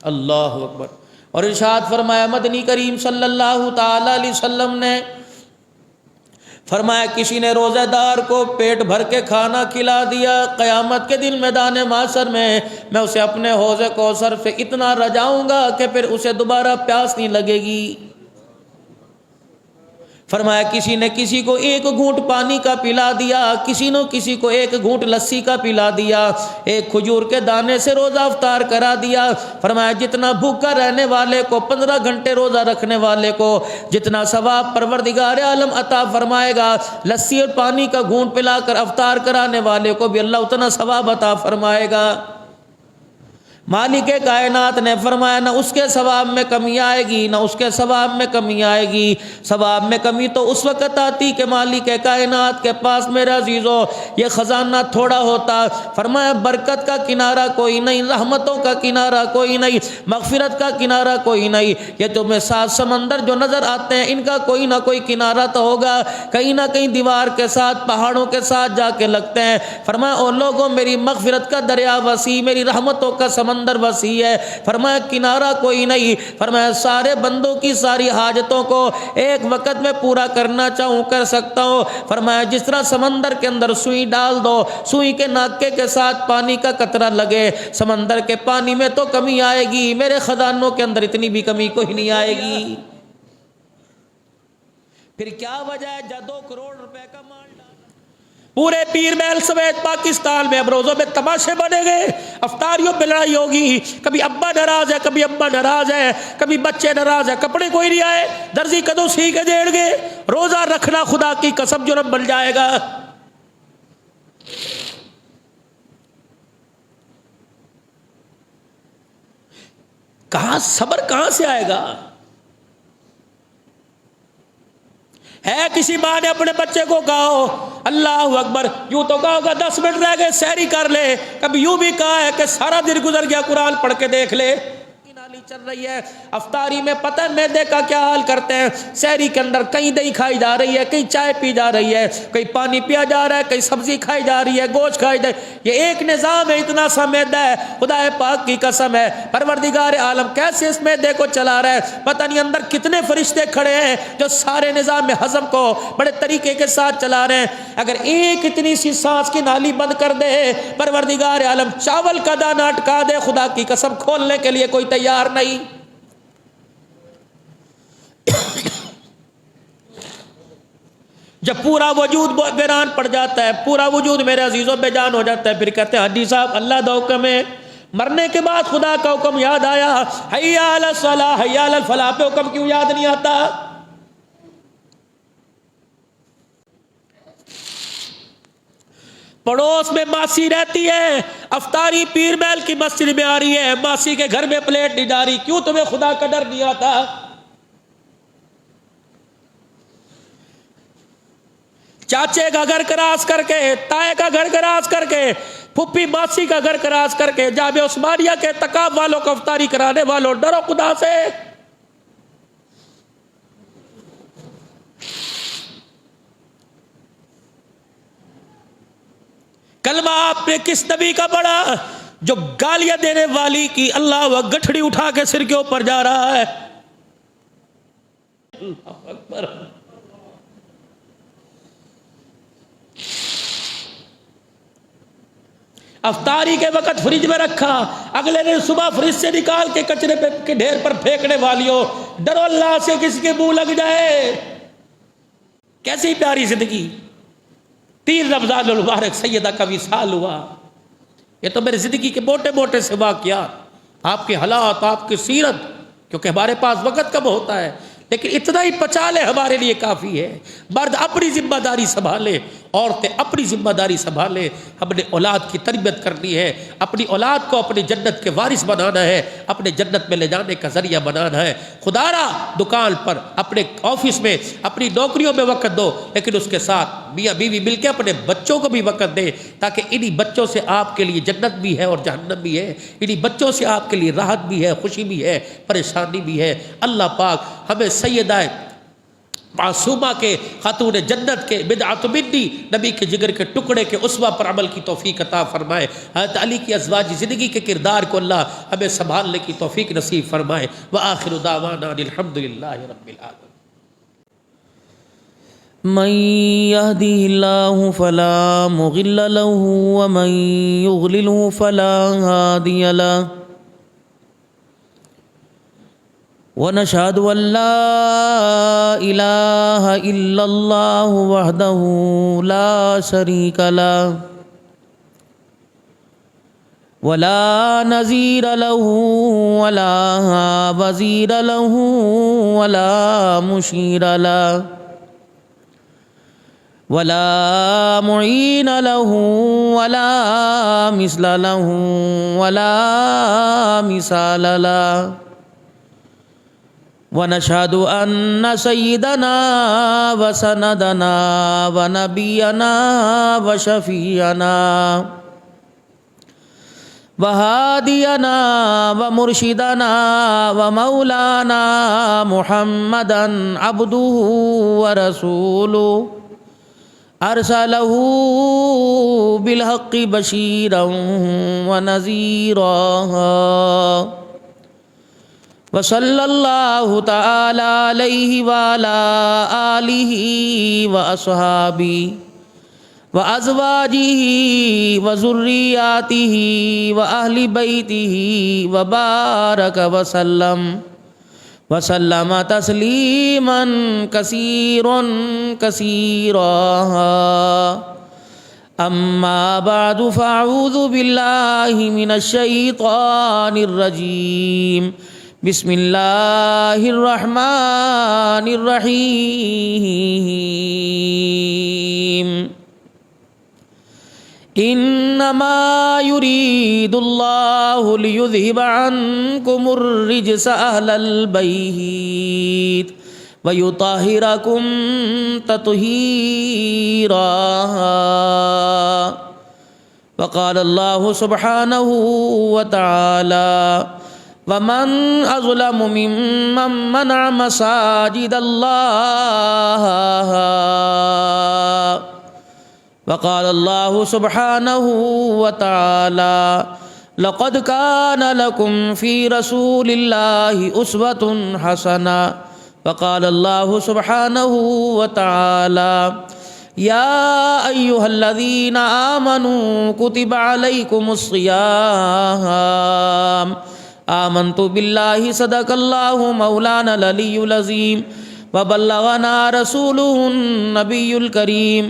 اللہ اکبر۔ اور ارشاد فرمایا مدنی کریم صلی اللہ تعالی علیہ وسلم نے فرمایا کسی نے روزہ دار کو پیٹ بھر کے کھانا کھلا دیا، قیامت کے دن میدان محشر میں اسے اپنے حوض کوثر سے اتنا رجاؤں گا کہ پھر اسے دوبارہ پیاس نہیں لگے گی۔ فرمایا کسی نے کسی کو ایک گھونٹ پانی کا پلا دیا، کسی نے کسی کو ایک گھونٹ لسی کا پلا دیا، ایک کھجور کے دانے سے روزہ افطار کرا دیا۔ فرمایا جتنا بھوکا رہنے والے کو 15 گھنٹے روزہ رکھنے والے کو جتنا ثواب پروردگار عالم عطا فرمائے گا، لسی اور پانی کا گھونٹ پلا کر افطار کرانے والے کو بھی اللہ اتنا ثواب عطا فرمائے گا۔ مالک کائنات نے فرمایا نہ اس کے ثواب میں کمی آئے گی، نہ اس کے ثواب میں کمی آئے گی۔ ثواب میں کمی تو اس وقت آتی کہ مالک کائنات کے پاس میرے عزیزو یہ خزانہ تھوڑا ہوتا۔ فرمایا برکت کا کنارہ کوئی نہیں، رحمتوں کا کنارہ کوئی نہیں، مغفرت کا کنارہ کوئی نہیں۔ یہ تمہیں 7 سمندر جو نظر آتے ہیں ان کا کوئی نہ کوئی کنارہ تو ہوگا، کہیں نہ کہیں دیوار کے ساتھ پہاڑوں کے ساتھ جا کے لگتے ہیں۔ فرمایا او لوگوں میری مغفرت کا دریا وسیع، میری رحمتوں کا سمندر وسیع ہے۔ فرمایا کنارہ کوئی نہیں۔ فرمایا سارے بندوں کی ساری حاجتوں کو ایک وقت میں پورا کرنا چاہوں کر سکتا ہوں۔ فرمایا جس طرح سمندر کے اندر سوئی ڈال دو، سوئی کے ناکے کے ساتھ پانی کا قطرہ لگے، سمندر کے پانی میں تو کمی آئے گی، میرے خزانوں کے اندر اتنی بھی کمی کوئی نہیں آئے گی۔ پھر کیا وجہ ہے 2 کروڑ روپے کا مال ڈالا؟ پورے پیر محل سمیت پاکستان میں اب روزوں میں تماشے بنے گئے، افطاریوں پہ لڑائی ہوگی، کبھی ابا ناراض ہے، کبھی ابا ناراض ہے، کبھی بچے ناراض ہے، کپڑے کوئی نہیں آئے، درزی کدو سی کے دیں گے، روزہ رکھنا خدا کی قسم جرم بن جائے گا۔ کہاں صبر کہاں سے آئے گا؟ ہے کسی ماں نے اپنے بچے کو کہو اللہ اکبر، یوں تو کہا ہوگا 10 منٹ رہ گئے سحری کر لے، کبھی یوں بھی کہا ہے کہ سارا دن گزر گیا قرآن پڑھ کے دیکھ لے۔ نالی چل رہی ہے، افطاری میں پتہ میدے کا کیا حال کرتے ہیں، سحری کے اندر کہیں دہی کھائی جا رہی ہے، کہیں چائے پی جا رہی ہے، کہیں پانی پیا جا رہا ہے، کہیں سبزی کھائی جا رہی ہے، گوشت کھائی جا رہی ہے۔ یہ ایک نظام ہے، اتنا سا میدہ ہے، خدا پاک کی قسم ہے پروردگار عالم کیسے اس میدے کو چلا رہا ہے، پتہ نہیں اندر کتنے فرشتے کھڑے ہیں جو سارے نظام ہضم کو بڑے طریقے کے ساتھ چلا رہے ہیں۔ اگر ایک اتنی سی سانس کی نالی بند کر دے پروردگار عالم چاول کا دانہ اٹکا دے، خدا کی قسم کھولنے کے لیے کوئی تیار نہیں۔ جب پورا وجود ویران پڑ جاتا ہے، پورا وجود میرے عزیزوں بے جان ہو جاتا ہے، پھر کہتے ہیں حاجی صاحب اللہ دا حکم ہے، مرنے کے بعد خدا کا حکم یاد آیا، حی علی الصلاۃ حی علی الفلاح پہ حکم کیوں یاد نہیں آتا؟ پڑوس میں ماسی رہتی ہے، افطاری پیر محل کی مسجد میں آ رہی ہے، ماسی کے گھر میں پلیٹ نہیں جا رہی، کیوں تمہیں خدا کا ڈر نہیں آتا؟ چاچے کا گھر کراس کر کے، تائے کا گھر کراس کر کے، پھپھی ماسی کا گھر کراس کر کے، جامعہ عثمانیہ کے تقاب والوں کو افطاری کرانے والوں ڈرو خدا سے۔ کلمہ آپ نے کس نبی کا پڑھا جو گالیاں دینے والی کی اللہ وہ گٹھڑی اٹھا کے سر کے اوپر جا رہا ہے؟ اللہ اکبر۔ افطاری کے وقت فریج میں رکھا، اگلے دن صبح فریج سے نکال کے کچرے کے ڈھیر پر پھینکنے والیوں ڈرو اللہ سے، کسی کے منہ لگ جائے۔ کیسی پیاری زندگی، 3 رمضان المبارک سیدہ کا وصال ہوا۔ یہ تو میری زندگی کے موٹے موٹے سے واقعات، آپ کے حالات، آپ کی سیرت، کیونکہ ہمارے پاس وقت کم ہوتا ہے، لیکن اتنا ہی پچا لے ہمارے لیے کافی ہے۔ مرد اپنی ذمہ داری سنبھالے، عورتیں اپنی ذمہ داری سنبھالے، ہم نے اولاد کی تربیت کرنی ہے، اپنی اولاد کو اپنی جنت کے وارث بنانا ہے، اپنے جنت میں لے جانے کا ذریعہ بنانا ہے۔ خدا را دکان پر، اپنے آفس میں، اپنی نوکریوں میں وقت دو، لیکن اس کے ساتھ میاں بیوی مل کے اپنے بچوں کو بھی وقت دے، تاکہ انہی بچوں سے آپ کے لیے جنت بھی ہے اور جہنم بھی ہے، انہی بچوں سے آپ کے لیے راحت بھی ہے، خوشی بھی ہے، پریشانی بھی ہے۔ اللہ پاک ہمیں سیدہ معصومہ کے، خاتون جنت کے، بدعت منی، نبی کے جگر کے ٹکڑے کے اسوہ پر عمل کی توفیق عطا فرمائے۔ حضرت علی کی ازواجی زندگی کے کردار کو اللہ ہمیں سنبھالنے کی توفیق نصیب فرمائے۔ وآخر دعوانا الحمدللہ رب العالمین۔ من يهده الله فلا مضل له ومن يضلله فلا هادي له، ونشهد أن لا إله إلا الله وحده لا شريك له ولا نظير له ولا وزير له ولا مشير له ولا معين له ولا مثل له ولا مثال له، ونشهد أن سيدنا وسندنا ونبينا وشفيعنا وهادينا ومرشدنا ومولانا محمدا عبده ورسوله أرسله بالحق بشيرا ونذيرا، وصلى الله تعالى عليه وعلى آله وأصحابه وأزواجه وذرياته وأهل بيته وبارك وسلم تسليما كثيرا كثيرا، أما بعد فأعوذ بالله من الشيطان الرجيم، بسم الله الرحمن الرحيم، إنما يريد الله ليذهب عنكم الرجس أهل البيت ويطهركم تطهيرا، وقال الله سبحانه وتعالى ومن أظلم ممن منع مساجد الله، وقال الله سبحانه وتعالى لقد كان لكم في رسول الله أسوة حسنة، وقال الله سبحانه وتعالى يا أيها الذين آمنوا كتب عليكم الصيام آمنت بالله صدق الله مولانا العلي العظيم وبلغنا رسوله النبي الكريم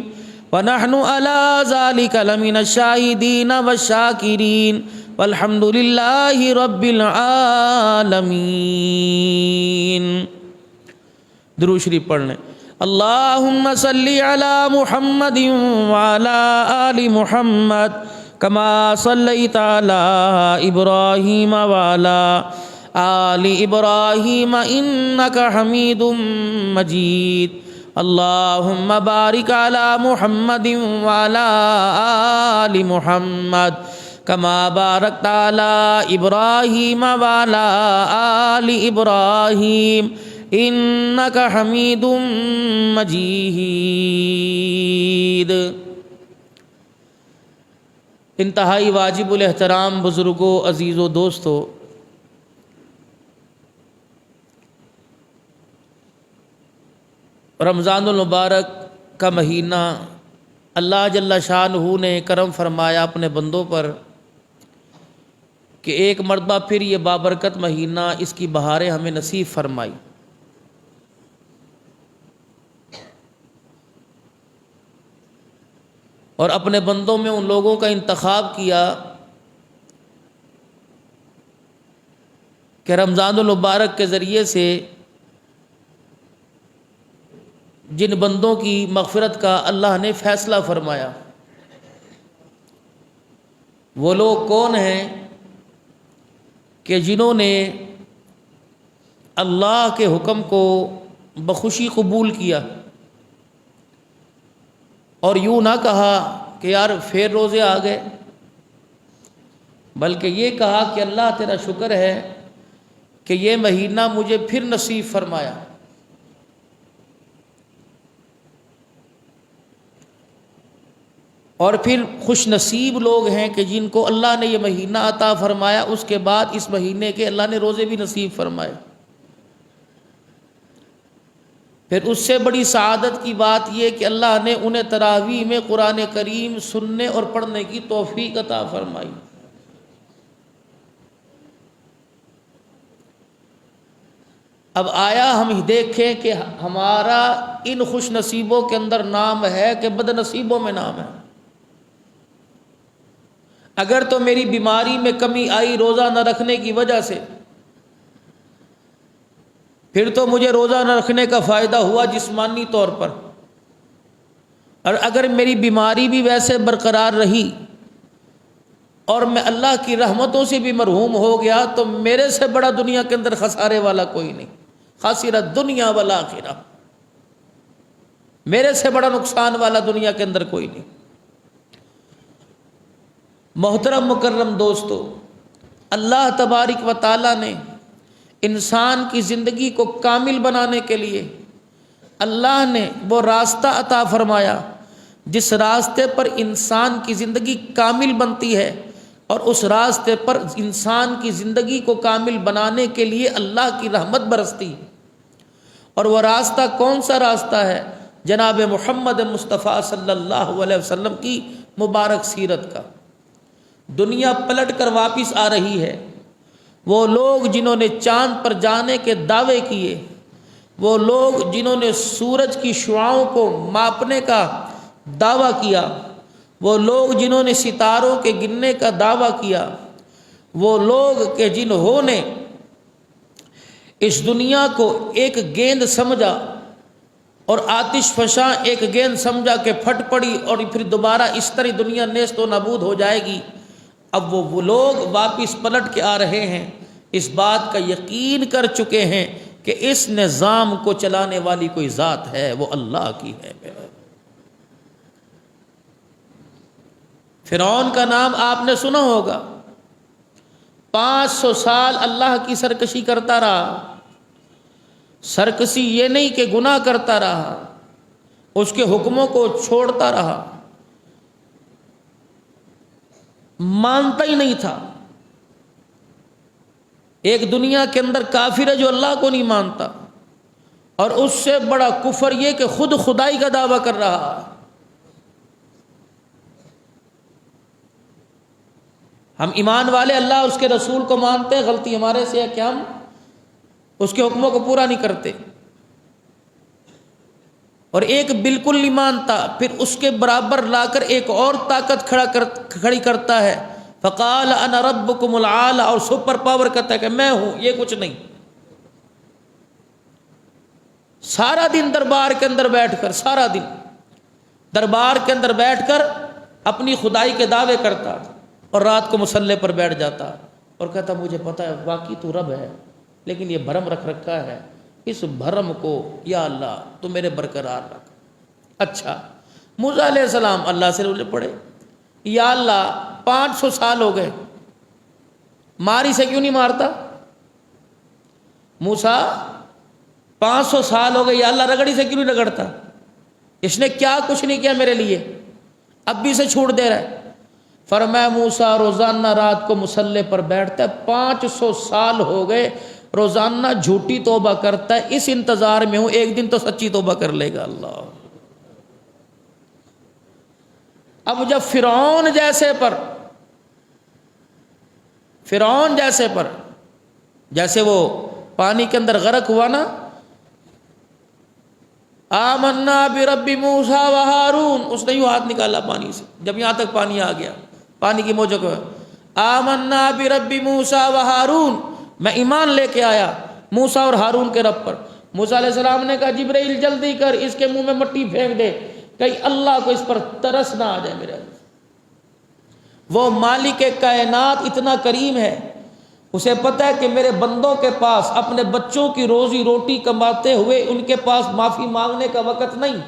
ونحن على ذلك لمن الشاهدين والشاكرين والحمد لله رب العالمين۔ درود شریف پڑھ لیں۔ اللہم صلی علی محمد وعلی آل محمد كما صليت على إبراهيم وعلى آل إبراهيم إنك حميد مجيد، اللهم بارك على محمد وعلى آل محمد كما باركت على إبراهيم وعلى آل إبراهيم إنك حميد مجيد۔ انتہائی واجب الاحترام بزرگوں، عزیزوں، دوستوں، رمضان المبارک کا مہینہ اللہ جل شانہ نے کرم فرمایا اپنے بندوں پر کہ ایک مرتبہ پھر یہ بابرکت مہینہ، اس کی بہاریں ہمیں نصیب فرمائی۔ اور اپنے بندوں میں ان لوگوں کا انتخاب کیا کہ رمضان المبارک کے ذریعے سے جن بندوں کی مغفرت کا اللہ نے فیصلہ فرمایا، وہ لوگ کون ہیں کہ جنہوں نے اللہ کے حکم کو بخوشی قبول کیا اور یوں نہ کہا کہ یار پھر روزے آ گئے، بلکہ یہ کہا کہ اللہ تیرا شکر ہے کہ یہ مہینہ مجھے پھر نصیب فرمایا۔ اور پھر خوش نصیب لوگ ہیں کہ جن کو اللہ نے یہ مہینہ عطا فرمایا، اس کے بعد اس مہینے کے اللہ نے روزے بھی نصیب فرمائے۔ پھر اس سے بڑی سعادت کی بات یہ کہ اللہ نے انہیں تراویح میں قرآن کریم سننے اور پڑھنے کی توفیق عطا فرمائی۔ اب آیا ہم دیکھیں کہ ہمارا ان خوش نصیبوں کے اندر نام ہے کہ بد نصیبوں میں نام ہے؟ اگر تو میری بیماری میں کمی آئی روزہ نہ رکھنے کی وجہ سے، پھر تو مجھے روزہ نہ رکھنے کا فائدہ ہوا جسمانی طور پر، اور اگر میری بیماری بھی ویسے برقرار رہی اور میں اللہ کی رحمتوں سے بھی محروم ہو گیا، تو میرے سے بڑا دنیا کے اندر خسارے والا کوئی نہیں۔ خاسرت دنیا والآخرہ، میرے سے بڑا نقصان والا دنیا کے اندر کوئی نہیں۔ محترم مکرم دوستو، اللہ تبارک و تعالیٰ نے انسان کی زندگی کو کامل بنانے کے لیے اللہ نے وہ راستہ عطا فرمایا جس راستے پر انسان کی زندگی کامل بنتی ہے، اور اس راستے پر انسان کی زندگی کو کامل بنانے کے لیے اللہ کی رحمت برستی۔ اور وہ راستہ کون سا راستہ ہے؟ جناب محمد مصطفیٰ صلی اللہ علیہ وسلم کی مبارک سیرت کا۔ دنیا پلٹ کر واپس آ رہی ہے۔ وہ لوگ جنہوں نے چاند پر جانے کے دعوے کیے، وہ لوگ جنہوں نے سورج کی شعاؤں کو ماپنے کا دعویٰ کیا، وہ لوگ جنہوں نے ستاروں کے گننے کا دعویٰ کیا، وہ لوگ کہ جنہوں نے اس دنیا کو ایک گیند سمجھا اور آتش فشاں ایک گیند سمجھا کہ پھٹ پڑی اور پھر دوبارہ اس طرح دنیا نیست و نابود ہو جائے گی، اب وہ لوگ واپس پلٹ کے آ رہے ہیں، اس بات کا یقین کر چکے ہیں کہ اس نظام کو چلانے والی کوئی ذات ہے، وہ اللہ کی ہے۔ فرعون کا نام آپ نے سنا ہوگا، 500 سال اللہ کی سرکشی کرتا رہا۔ سرکشی یہ نہیں کہ گناہ کرتا رہا، اس کے حکموں کو چھوڑتا رہا، مانتا ہی نہیں تھا۔ ایک دنیا کے اندر کافر ہے جو اللہ کو نہیں مانتا، اور اس سے بڑا کفر یہ کہ خود خدائی کا دعویٰ کر رہا ہے۔ ہم ایمان والے اللہ اور اس کے رسول کو مانتے ہیں، غلطی ہمارے سے ہے کہ ہم اس کے حکموں کو پورا نہیں کرتے۔ اور ایک بالکل نہیں مانتا، پھر اس کے برابر لا کر ایک اور طاقت کھڑی کرتا ہے، فقال انا ربکم العالی، اور سپر پاور کہتا ہے کہ میں ہوں، یہ کچھ نہیں۔ سارا دن دربار کے اندر بیٹھ کر، سارا دن دربار کے اندر بیٹھ کر اپنی خدائی کے دعوے کرتا، اور رات کو مصلی پر بیٹھ جاتا اور کہتا مجھے پتہ ہے واقعی تو رب ہے، لیکن یہ بھرم رکھ رکھا ہے، اس بھرم کو یا اللہ تو میرے برقرار رکھ۔ اچھا، موسیٰ علیہ السلام اللہ سے رولے پڑے، یا اللہ 500 سال ہو گئے، ماری سے کیوں نہیں مارتا؟ موسیٰ 500 سال ہو گئے، یا اللہ رگڑی سے کیوں نہیں رگڑتا؟ اس نے کیا کچھ نہیں کیا میرے لیے، اب بھی اسے چھوڑ دے رہا ہے۔ فرمایا موسیٰ روزانہ رات کو مصلی پر بیٹھتا ہے، 500 سال ہو گئے، روزانہ جھوٹی توبہ کرتا ہے، اس انتظار میں ہوں ایک دن تو سچی توبہ کر لے گا اللہ۔ اب جب فرعون جیسے پر جیسے وہ پانی کے اندر غرق ہوا نا، آمنا برب موسیٰ و ہارون، اس نے یوں ہاتھ نکالا پانی سے، جب یہاں تک پانی آ گیا، پانی کی موجوں کو، آمنا برب موسیٰ و ہارون، میں ایمان لے کے آیا موسیٰ اور ہارون کے رب پر۔ موسیٰ علیہ السلام نے کہا جبرائیل جلدی کر، اس کے منہ میں مٹی پھینک دے، کہیں اللہ کو اس پر ترس نہ آ جائے میرے۔ وہ مالک کائنات اتنا کریم ہے، اسے پتہ ہے کہ میرے بندوں کے پاس اپنے بچوں کی روزی روٹی کماتے ہوئے ان کے پاس معافی مانگنے کا وقت نہیں،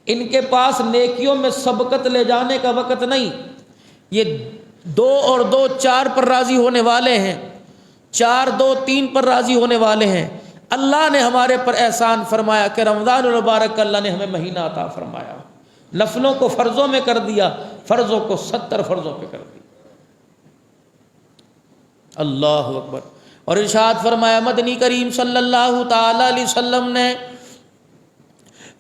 ان کے پاس نیکیوں میں سبقت لے جانے کا وقت نہیں۔ یہ 2 اور 2 4 پر راضی ہونے والے ہیں، 4 2 3 پر راضی ہونے والے ہیں۔ اللہ نے ہمارے پر احسان فرمایا کہ رمضان المبارک اللہ نے ہمیں مہینہ عطا فرمایا، نفلوں کو فرضوں میں کر دیا، فرضوں کو 70 فرضوں پہ کر دیا۔ اللہ اکبر۔ اور ارشاد فرمایا مدنی کریم صلی اللہ تعالی علیہ وسلم نے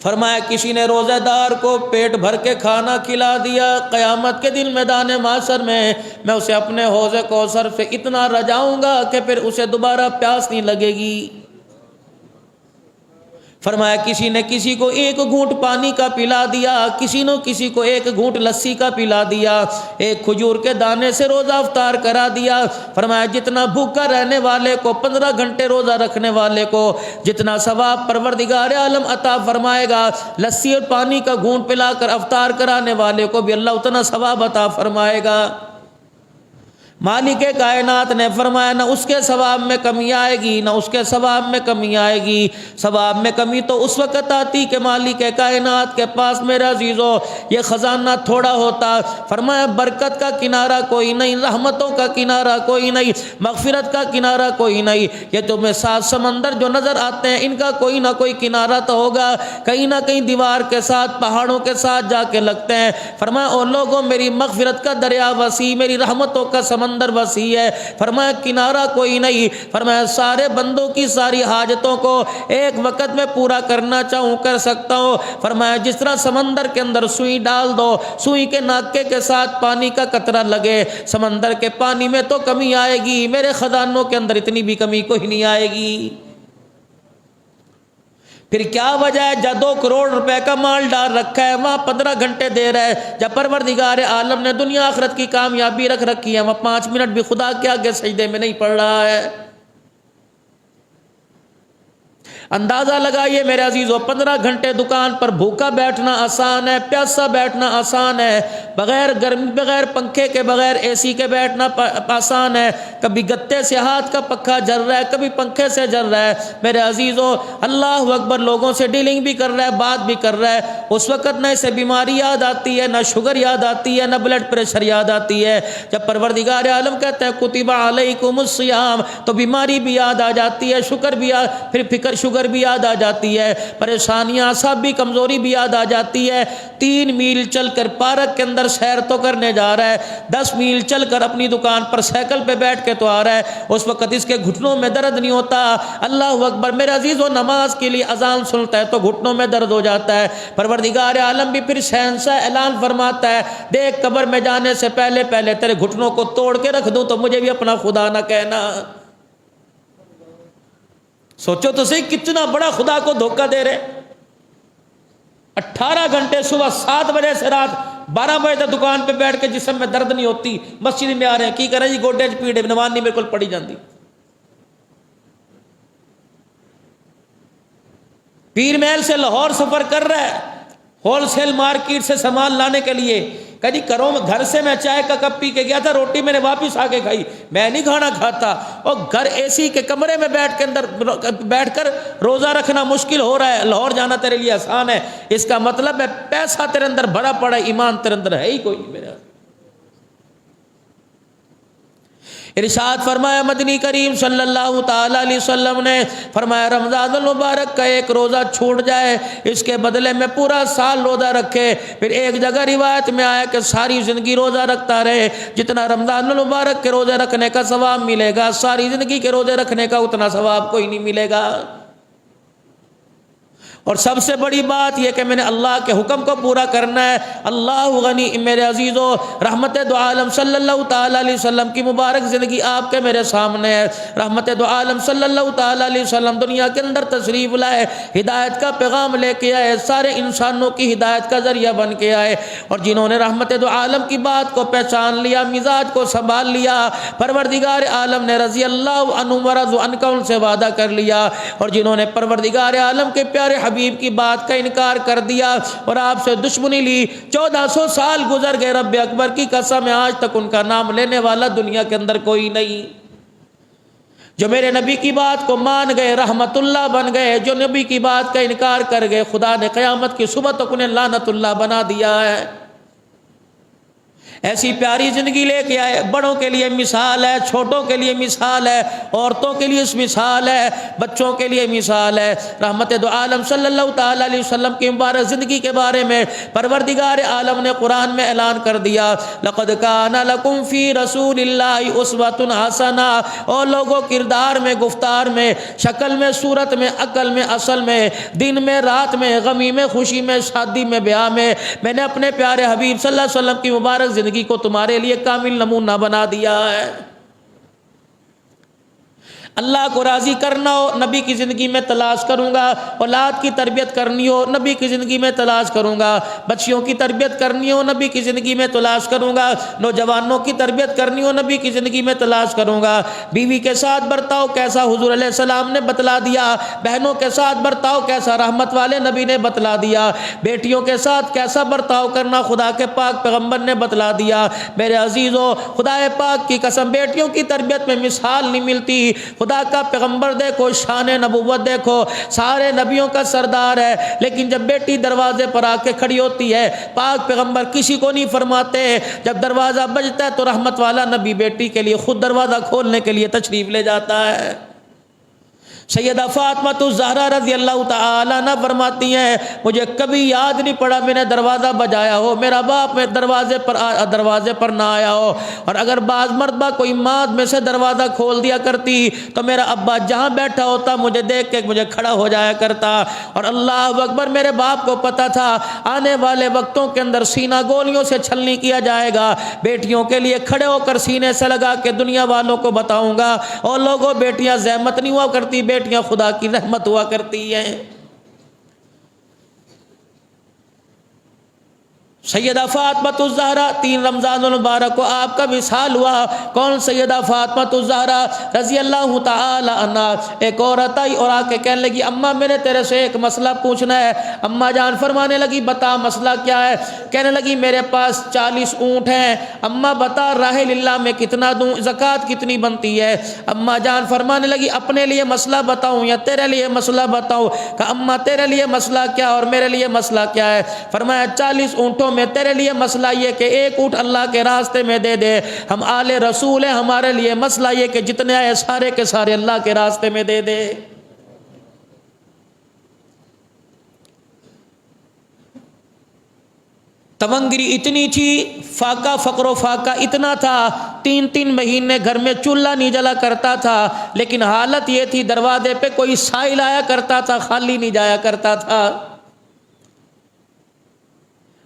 فرمایا کسی نے روزہ دار کو پیٹ بھر کے کھانا کھلا دیا، قیامت کے دن میدان محشر میں اسے اپنے حوض کوثر سے اتنا رجاؤں گا کہ پھر اسے دوبارہ پیاس نہیں لگے گی۔ فرمایا کسی نے کسی کو ایک گھونٹ پانی کا پلا دیا، کسی نے کسی کو ایک گھونٹ لسی کا پلا دیا، ایک کھجور کے دانے سے روزہ افطار کرا دیا۔ فرمایا جتنا بھوکا رہنے والے کو 15 گھنٹے روزہ رکھنے والے کو جتنا ثواب پروردگار عالم عطا فرمائے گا، لسی اور پانی کا گھونٹ پلا کر افطار کرانے والے کو بھی اللہ اتنا ثواب عطا فرمائے گا۔ مالک کائنات نے فرمایا نہ اس کے ثواب میں کمی آئے گی، نہ اس کے ثواب میں کمی آئے گی۔ ثواب میں کمی تو اس وقت آتی کہ مالک کائنات کے پاس میرے عزیزو یہ خزانہ تھوڑا ہوتا۔ فرمایا برکت کا کنارہ کوئی نہیں، رحمتوں کا کنارہ کوئی نہیں، مغفرت کا کنارہ کوئی نہیں۔ یہ تمہیں 7 سمندر جو نظر آتے ہیں ان کا کوئی نہ کوئی کنارہ تو ہوگا، کہیں نہ کہیں دیوار کے ساتھ پہاڑوں کے ساتھ جا کے لگتے ہیں۔ فرمایا او لوگوں میری مغفرت کا دریا وسیع، میری رحمتوں کا سمندر وسیع ہے۔ فرمایا کنارہ کوئی نہیں۔ فرمایا سارے بندوں کی ساری حاجتوں کو ایک وقت میں پورا کرنا چاہوں کر سکتا ہوں۔ فرمایا جس طرح سمندر کے اندر سوئی ڈال دو، سوئی کے ناکے کے ساتھ پانی کا قطرہ لگے، سمندر کے پانی میں تو کمی آئے گی، میرے خزانوں کے اندر اتنی بھی کمی کوئی نہیں آئے گی۔ پھر کیا وجہ ہے جب 2 کروڑ روپے کا مال ڈال رکھا ہے وہاں 15 گھنٹے دے رہا ہے، جب پروردگار عالم نے دنیا آخرت کی کامیابی رکھ رکھی ہے وہاں 5 منٹ بھی خدا کے آگے سجدے میں نہیں پڑ رہا ہے؟ اندازہ لگائیے میرے عزیزو 15 گھنٹے دکان پر بھوکا بیٹھنا آسان ہے، پیاسا بیٹھنا آسان ہے، بغیر گرمی بغیر پنکھے کے بغیر اے سی کے بیٹھنا آسان ہے، کبھی گتے سے ہاتھ کا پکھا جل رہا ہے، کبھی پنکھے سے جل رہا ہے۔ میرے عزیزو اللہ اکبر، لوگوں سے ڈیلنگ بھی کر رہا ہے، بات بھی کر رہا ہے، اس وقت نہ اسے بیماری یاد آتی ہے، نہ شوگر یاد آتی ہے، نہ بلڈ پریشر یاد آتی ہے۔ جب پروردگار عالم کہتے ہیں کتب علیکم الصیام تو بیماری بھی یاد آ جاتی ہے، شکر بھی پھر فکر شوگر بھی یاد آ جاتی ہے، پریشانیاں اعصاب بھی کمزوری بھی یاد آ جاتی ہے۔ 3 میل چل کر پارک کے اندر سیر تو کرنے جا رہا ہے، 10 میل چل کر اپنی دکان پر سائیکل پہ بیٹھ کے تو آ رہا ہے، اس وقت اس کے گھٹنوں میں درد نہیں ہوتا۔ اللہ اکبر، میرے عزیزو نماز کے لیے اذان سنتا ہے تو گھٹنوں میں درد ہو جاتا ہے۔ پروردگار عالم بھی پھر شہنشاہ اعلان فرماتا ہے دیکھ قبر میں جانے سے پہلے تیرے گھٹنوں کو توڑ کے رکھ دوں تو مجھے بھی اپنا خدا نہ کہنا۔ سوچو تو صحیح کتنا بڑا خدا کو دھوکہ دے رہے۔ 18 گھنٹے صبح 7 بجے سے رات 12 بجے تک دکان پہ بیٹھ کے جسم میں درد نہیں ہوتی، مسجد میں آ رہے ہیں کی کریں جی گوڈے پیڑے نماز نہیں بالکل پڑھی جاندی۔ پیر محل سے لاہور سفر کر رہا ہے ہول سیل مارکیٹ سے سامان لانے کے لیے، کہ جی گھر سے میں چائے کا کپ پی کے گیا تھا، روٹی میں نے واپس آ کے کھائی، میں نہیں کھانا کھاتا، اور گھر اے سی کے کمرے میں بیٹھ کر روزہ رکھنا مشکل ہو رہا ہے، لاہور جانا تیرے لیے آسان ہے۔ اس کا مطلب ہے پیسہ تیرے اندر بھرا پڑا ہے، ایمان تیرے اندر ہے ہی کوئی نہیں۔ میرا ارشاد فرمایا مدنی کریم صلی اللہ تعالی علیہ وسلم نے فرمایا رمضان المبارک کا ایک روزہ چھوٹ جائے اس کے بدلے میں پورا سال روزہ رکھے۔ پھر ایک جگہ روایت میں آیا کہ ساری زندگی روزہ رکھتا رہے، جتنا رمضان المبارک کے روزے رکھنے کا ثواب ملے گا ساری زندگی کے روزے رکھنے کا اتنا ثواب کوئی نہیں ملے گا۔ اور سب سے بڑی بات یہ کہ میں نے اللہ کے حکم کو پورا کرنا ہے۔ اللہ غنی، میرے عزیزو رحمت دو عالم صلی اللہ تعالی علیہ وسلم کی مبارک زندگی آپ کے میرے سامنے ہے۔ رحمت دو عالم صلی اللہ تعالی علیہ وسلم دنیا کے اندر تشریف لائے، ہدایت کا پیغام لے کے آئے، سارے انسانوں کی ہدایت کا ذریعہ بن کے آئے، اور جنہوں نے رحمت دو عالم کی بات کو پہچان لیا، مزاج کو سنبھال لیا، پروردگار عالم نے رضی اللہ عنہم ورضوا عنہ ان سے وعدہ کر لیا، اور جنہوں نے پروردگار عالم کے پیارے حبیب کی بات کا انکار کر دیا اور آپ سے دشمنی لی، 1400 سال گزر گئے، رب اکبر کی قسم ہے آج تک ان کا نام لینے والا دنیا کے اندر کوئی نہیں۔ جو میرے نبی کی بات کو مان گئے رحمت اللہ بن گئے، جو نبی کی بات کا انکار کر گئے خدا نے قیامت کی صبح تک انہیں لعنت اللہ بنا دیا ہے۔ ایسی پیاری زندگی لے کے آئے، بڑوں کے لیے مثال ہے، چھوٹوں کے لیے مثال ہے، عورتوں کے لیے مثال ہے، بچوں کے لیے مثال ہے۔ رحمت دو عالم صلی اللہ تعالی علیہ وسلم کی مبارک زندگی کے بارے میں پروردگار عالم نے قرآن میں اعلان کر دیا، لقد کان لکم فی رسول اللہ اسوۃ حسنہ۔ اور لوگوں کردار میں، گفتار میں، شکل میں، صورت میں، عقل میں، اصل میں، دن میں، رات میں، غمی میں، خوشی میں، شادی میں، بیاہ میں نے اپنے پیارے حبیب صلی اللہ علیہ وسلم کی مبارک زندگی کو تمہارے لیے کامل نمونہ بنا دیا ہے۔ اللہ کو راضی کرنا ہو نبی کی زندگی میں تلاش کروں گا، اولاد کی تربیت کرنی ہو نبی کی زندگی میں تلاش کروں گا، بچیوں کی تربیت کرنی ہو نبی کی زندگی میں تلاش کروں گا، نوجوانوں کی تربیت کرنی ہو نبی کی زندگی میں تلاش کروں گا۔ بیوی کے ساتھ برتاؤ کیسا حضور علیہ السلام نے بتلا دیا، بہنوں کے ساتھ برتاؤ کیسا رحمت والے نبی نے بتلا دیا، بیٹیوں کے ساتھ کیسا برتاؤ کرنا خدا کے پاک پیغمبر نے بتلا دیا۔ میرے عزیزو، خدا پاک کی قسم بیٹیوں کی تربیت میں مثال نہیں ملتی۔ خدا کا پیغمبر دیکھو، شان نبوت دیکھو، سارے نبیوں کا سردار ہے، لیکن جب بیٹی دروازے پر آ کے کھڑی ہوتی ہے، پاک پیغمبر کسی کو نہیں فرماتے، جب دروازہ بجتا ہے تو رحمت والا نبی بیٹی کے لیے خود دروازہ کھولنے کے لیے تشریف لے جاتا ہے۔ سیدہ فاطمہ الزہرا رضی اللہ تعالی عنہ فرماتی ہیں، مجھے کبھی یاد نہیں پڑا میں نے دروازہ بجایا ہو، میرا باپ میں دروازے پر نہ آیا ہو، اور اگر بعض مرتبہ کوئی ماں میں سے دروازہ کھول دیا کرتی تو میرا ابا جہاں بیٹھا ہوتا مجھے دیکھ کے مجھے کھڑا ہو جایا کرتا۔ اور اللہ اکبر، میرے باپ کو پتا تھا آنے والے وقتوں کے اندر سینہ گولیوں سے چھلنی کیا جائے گا، بیٹیوں کے لیے کھڑے ہو کر سینے سے لگا کے دنیا والوں کو بتاؤں گا، اور لوگوں بیٹیاں زحمت نہیں ہوا کرتی، بیٹیاں خدا کی رحمت ہوا کرتی ہیں۔ سیدہ فاطمہ الزہرا 3 رمضان المبارک کو آپ کا وصال ہوا۔ کون؟ سیدہ فاطمہ الزہرا رضی اللہ تعالی عنہ۔ ایک عورت آئی اور آ کے کہنے لگی، اماں میں نے تیرے سے ایک مسئلہ پوچھنا ہے۔ اماں جان فرمانے لگی، بتا مسئلہ کیا ہے؟ کہنے لگی، میرے پاس 40 اونٹ ہیں، اماں بتا راہ اللہ میں کتنا دوں، زکوٰۃ کتنی بنتی ہے؟ اماں جان فرمانے لگی، اپنے لیے مسئلہ بتاؤں یا تیرے لیے مسئلہ بتاؤں؟ کہ اماں تیرے لیے مسئلہ کیا اور میرے لیے مسئلہ کیا ہے؟ فرمایا 40 اونٹوں میں تیرے لیے مسئلہ یہ کہ ایک اونٹ اللہ کے راستے میں دے دے، ہم آل رسول ہیں، ہمارے لیے مسئلہ یہ کہ جتنے آئے سارے کے سارے اللہ کے راستے میں دے دے۔ تمنگری اتنی تھی، فاقہ فقر و فاقہ اتنا تھا، 3 مہینے گھر میں چولہا نہیں جلا کرتا تھا، لیکن حالت یہ تھی دروازے پہ کوئی سائل آیا کرتا تھا، خالی نہیں جایا کرتا تھا۔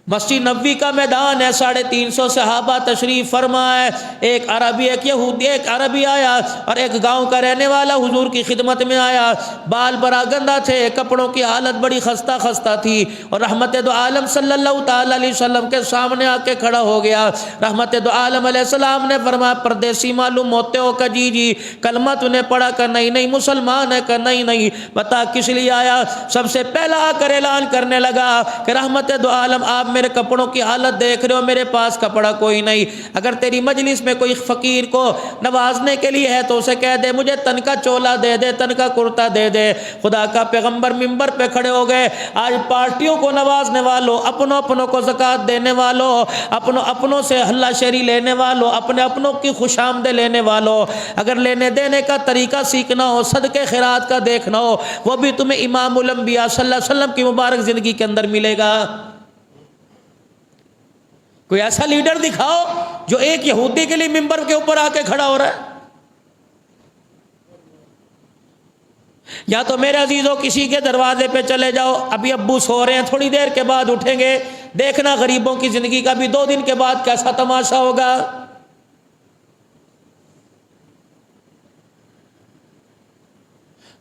مسجد نبوی کا میدان ہے، 350 صحابہ تشریف فرما ہے، ایک عربی آیا اور ایک گاؤں کا رہنے والا حضور کی خدمت میں آیا، بال برا گندہ تھے، کپڑوں کی حالت بڑی خستہ تھی، اور رحمت دو عالم صلی اللہ تعالی علیہ وسلم کے سامنے آ کے کھڑا ہو گیا۔ رحمت دو عالم علیہ السلام نے فرمایا، پردیسی معلوم ہوتے ہو؟ کہ جی کلمہ تو نے پڑھا؟ کہ نہیں مسلمان ہے؟ کہ نہیں، بتا کس لیے آیا؟ سب سے پہلا آ کر اعلان کرنے لگا کہ رحمت دو عالم، آپ میرے کپڑوں کی حالت دیکھ رہے ہو، میرے پاس کپڑا کوئی نہیں، اگر تیری مجلس میں کوئی فقیر کو نوازنے کے لیے ہے تو اسے کہہ دے مجھے تن کا چولا دے دے، تن کا کرتا دے دے۔ خدا کا پیغمبر منبر پہ کھڑے ہو گئے، آج پارٹیوں کو نوازنے والوں، اپنوں کو زکوٰۃ دینے والوں، اپنوں سے ہلا شیری لینے والوں، اپنوں کی خوش آمدیں لینے والوں، اگر لینے دینے کا طریقہ سیکھنا ہو، صدقے خیرات کا دیکھنا ہو، وہ بھی تمہیں امام الانبیاء صلی اللہ علیہ وسلم کی مبارک زندگی کے اندر ملے گا۔ کوئی ایسا لیڈر دکھاؤ جو ایک یہودی کے لیے منبر کے اوپر آ کے کھڑا ہو رہا ہے۔ یا تو میرے عزیزوں کسی کے دروازے پہ چلے جاؤ، ابھی ابو سو رہے ہیں، تھوڑی دیر کے بعد اٹھیں گے، دیکھنا غریبوں کی زندگی کا بھی 2 دن کے بعد کیسا تماشا ہوگا۔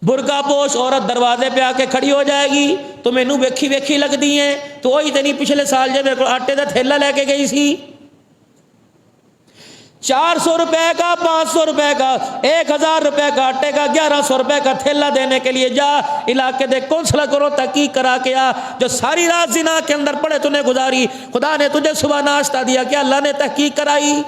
برقع پوش عورت دروازے پہ آ کے کھڑی ہو جائے گی، تو مینو ویکھی لگتی ہیں، تو وہی تنی پچھلے سال جب میرے کو آٹے کا تھیلا لے کے گئی سی، 400 روپے کا، 500 روپے کا، 1000 روپے کا آٹے کا، 1100 روپے کا تھیلا دینے کے لیے جا علاقے دے کونسلر کرو تحقیق کرا کے آ، جو ساری رات زنا کے اندر پڑے تو نے گزاری، خدا نے تجھے صبح ناشتہ دیا، کیا اللہ نے تحقیق کرائی؟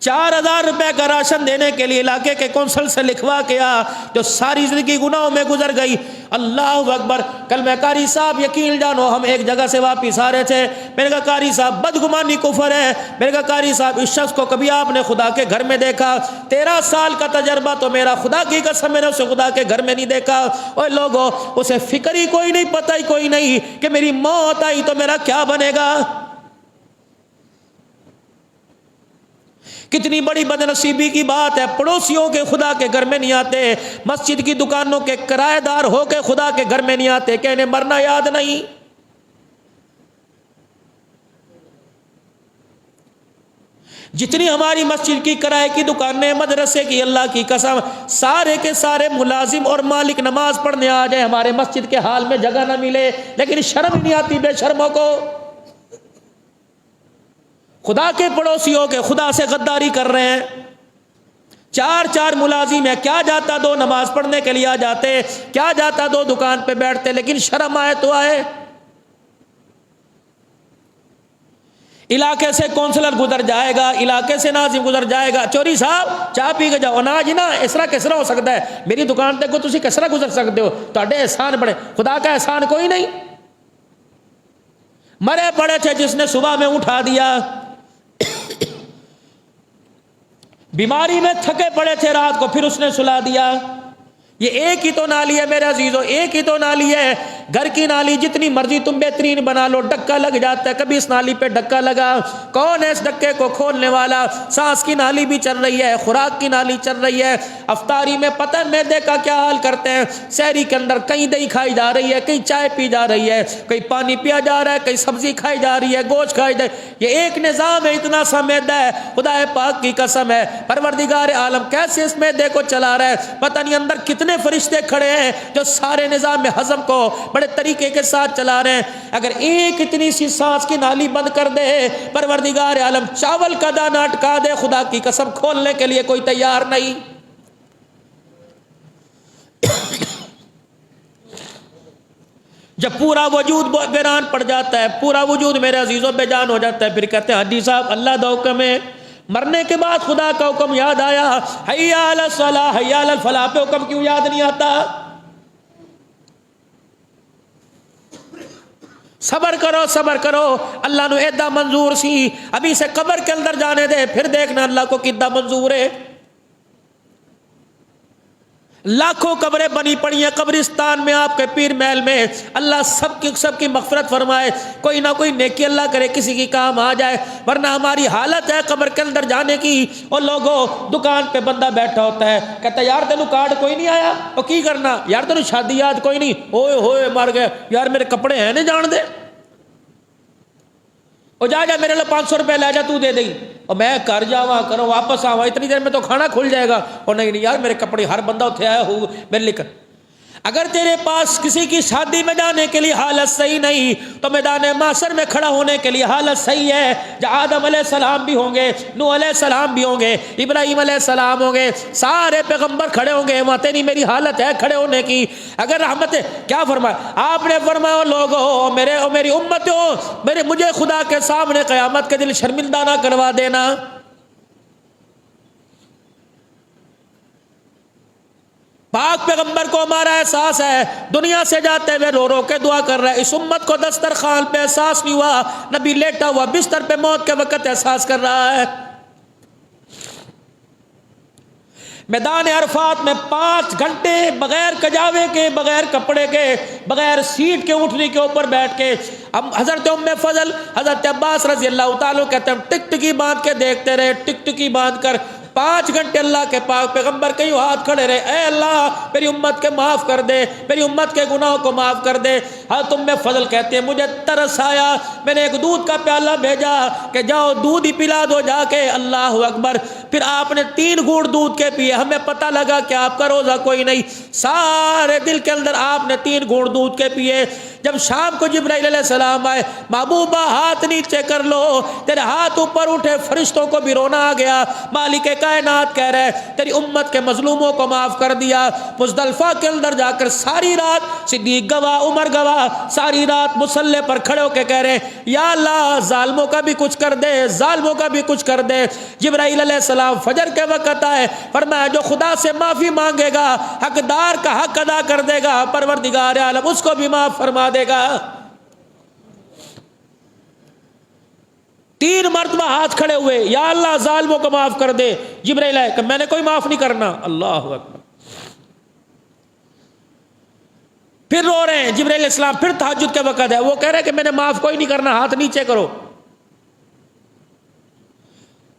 4000 روپے کا راشن دینے کے لیے علاقے کے کونسل سے لکھوا کے آ، جو ساری زندگی گناہوں میں گزر گئی، اللہ اکبر. کل میں قاری صاحب یقین جانو ہم ایک جگہ سے واپس آ رہے تھے. میں نے کہا قاری صاحب بدگمانی کفر ہے. میں نے کہا قاری صاحب اس شخص کو کبھی آپ نے خدا کے گھر میں دیکھا؟ 13 سال کا تجربہ تو میرا خدا کی قسم میں نے اسے خدا کے گھر میں نہیں دیکھا. اور لوگوں اسے فکر ہی کوئی نہیں، پتہ ہی کوئی نہیں کہ میری موت آئی تو میرا کیا بنے گا. کتنی بڑی بد نصیبی کی بات ہے. پڑوسیوں کے خدا کے گھر میں نہیں آتے، مسجد کی دکانوں کے کرایہ دار ہو کے خدا کے گھر میں نہیں آتے کہ انہیں مرنا یاد نہیں. جتنی ہماری مسجد کی کرائے کی دکانیں، مدرسے کی، اللہ کی قسم سارے کے سارے ملازم اور مالک نماز پڑھنے آ جائے، ہمارے مسجد کے حال میں جگہ نہ ملے، لیکن شرم نہیں آتی بے شرموں کو. خدا کے پڑوسیوں کے خدا سے غداری کر رہے ہیں. 4 ملازم ہیں، کیا جاتا 2 نماز پڑھنے کے لیے آ جاتے، کیا جاتا 2 دکان پہ بیٹھتے، لیکن شرم آئے تو آئے. علاقے سے کونسلر گزر جائے گا، علاقے سے ناظم گزر جائے گا، چوری صاحب چاہ پی کے جاؤ. نا جی نا، اس طرح کس طرح ہو سکتا ہے؟ میری دکان تے کو تسی کس طرح گزر سکتے ہو؟ تہاڈے احسان بڑے، خدا کا احسان کوئی نہیں. مرے پڑے تھے جس نے صبح میں اٹھا دیا، بیماری میں تھکے پڑے تھے رات کو پھر اس نے سلا دیا. یہ ایک ہی تو نالی ہے میرے عزیزو، ایک ہی تو نالی ہے. گھر کی نالی جتنی مرضی تم بہترین بنا لو، ڈکا لگ جاتا ہے. کبھی اس نالی پہ ڈکا لگا، کون ہے اس ڈکے کو کھولنے والا؟ سانس کی نالی بھی چل رہی ہے، خوراک کی نالی چل رہی ہے. افطاری میں پتہ میدے کا کیا حال کرتے ہیں. سحری کے اندر کہیں دہی کھائی جا رہی ہے، کہیں چائے پی جا رہی ہے، کہیں پانی پیا جا رہا ہے، کہیں سبزی کھائی جا رہی ہے، گوشت کھائی جا رہی ہے. یہ ایک نظام ہے، اتنا سا میدا ہے. خدا پاک کی قسم ہے، پروردگار عالم کیسے اس میدے کو چلا رہا ہے پتہ نہیں. اندر کتنے فرشتے کھڑے ہیں جو سارے نظام میں ہضم کو بڑے طریقے کے ساتھ چلا رہے ہیں. اگر ایک اتنی سی سانس کی نالی بند کر دے، پروردگار عالم چاول کا دانہ اٹکا دے، خدا کی قسم کھولنے کے لیے کوئی تیار نہیں. جب پورا وجود ویران پڑ جاتا ہے، پورا وجود میرے عزیزوں بے جان ہو جاتا ہے، پھر کہتے ہیں حاجی صاحب اللہ دا حکم ہے. مرنے کے بعد خدا کا حکم یاد آیا، حی علی الصلاۃ حی علی الفلاح پہ حکم کیوں یاد نہیں آتا؟ صبر کرو صبر کرو، اللہ نے ایدا منظور سی. ابھی سے قبر کے اندر جانے دے، پھر دیکھنا اللہ کو کتنا منظور ہے. لاکھوں قبریں بنی پڑی ہیں قبرستان میں، آپ کے پیر محل میں. اللہ سب کی مغفرت فرمائے، کوئی نہ کوئی نیکی اللہ کرے کسی کی کام آ جائے. ورنہ ہماری حالت ہے قبر کے اندر جانے کی. اور لوگوں دکان پہ بندہ بیٹھا ہوتا ہے، کہتا ہے یار تینوں کارڈ کوئی نہیں آیا؟ اور کی کرنا یار تینوں شادی یاد کوئی نہیں؟ اوئے ہوئے مر گئے یار، میرے کپڑے ہیں نہیں جان دے، اور جا میرے لیے 500 روپے لے جا تو دے دیں، اور میں گھر جاواں کرو واپس آواں، اتنی دیر میں تو کھانا کھل جائے گا. اور نہیں یار میرے کپڑے، ہر بندہ اتنے آیا ہو میرے لے کر. اگر تیرے پاس کسی کی شادی میں جانے کے لیے حالت صحیح نہیں تو میدان محشر میں کھڑا ہونے کے لیے حالت صحیح ہے. جہاں آدم علیہ السلام بھی ہوں گے، نوح علیہ السلام بھی ہوں گے، ابراہیم علیہ السلام ہوں گے، سارے پیغمبر کھڑے ہوں گے. وہاں تیری میری حالت ہے کھڑے ہونے کی. اگر رحمت کیا فرمایا آپ نے؟ فرمایا لوگوں میری امت ہو، مجھے خدا کے سامنے قیامت کے دن شرمندہ نہ کروا دینا. پاک پیغمبر کو ہمارا احساس ہے، دنیا سے جاتے ہوئے رو رو کے دعا کر رہا ہے. اس امت کو دسترخوان پہ احساس نہیں ہوا، نبی لیٹا ہوا بستر پہ موت کے وقت احساس کر رہا ہے. میدان عرفات میں 5 گھنٹے بغیر کجاوے کے، بغیر کپڑے کے، بغیر سیٹ کے اونٹنی کے اوپر بیٹھ کے اب حضرت ام فضل حضرت عباس رضی اللہ تعالیٰ کہتے ہیں ٹک ٹکی باندھ کے دیکھتے رہے، ٹک ٹکی باندھ کر 5 گھنٹے اللہ کے پاک پیغمبر کئی ہاتھ کھڑے رہے. اے اللہ میری امت کے معاف کر دے، میری امت کے گناہوں کو معاف کر دے. حضرت ام فضل کہتے ہیں مجھے ترس آیا، میں نے ایک دودھ کا پیالہ بھیجا کہ جاؤ دودھ ہی پلا دو جا کے. اللہ اکبر. پھر آپ نے 3 گھونٹ دودھ کے پیے. ہمیں پتہ لگا کہ آپ کا روزہ کوئی نہیں، سارے دل کے اندر آپ نے 3 گھونٹ دودھ کے پیے. جب شام کو جبرائیل علیہ السلام آئے، محبوبہ ہاتھ نیچے کر لو. تیرے ہاتھ اوپر اٹھے، فرشتوں کو بھی رونا آ گیا. مالک کائنات کہہ رہے تیری امت کے مظلوموں کو معاف کر دیا. مزدلفہ کے اندر جا کر ساری رات صدیق گواہ، عمر گواہ، ساری رات مصلی پر کھڑے ہو کے کہہ رہے یا اللہ ظالموں کا بھی کچھ کر دے، ظالموں کا بھی کچھ کر دے۔ جبرائیل علیہ السلام فجر کے وقت آئے، فرمایا جو خدا سے معافی مانگے گا، حقدار کا حق ادا کر دے گا، پروردگار عالم اس کو بھی معاف فرما دے گا۔ 3 مرتبہ ہاتھ کھڑے ہوئے، یا اللہ ظالموں کو معاف کر دے۔ جبرائیل آئے کہ میں نے کوئی معاف نہیں کرنا۔ اللہ اکبر۔ پھر رو رہے ہیں جبرائیل علیہ السلام، پھر تہجد کے وقت ہے، وہ کہہ رہے ہیں کہ میں نے معاف کوئی نہیں کرنا، ہاتھ نیچے کرو۔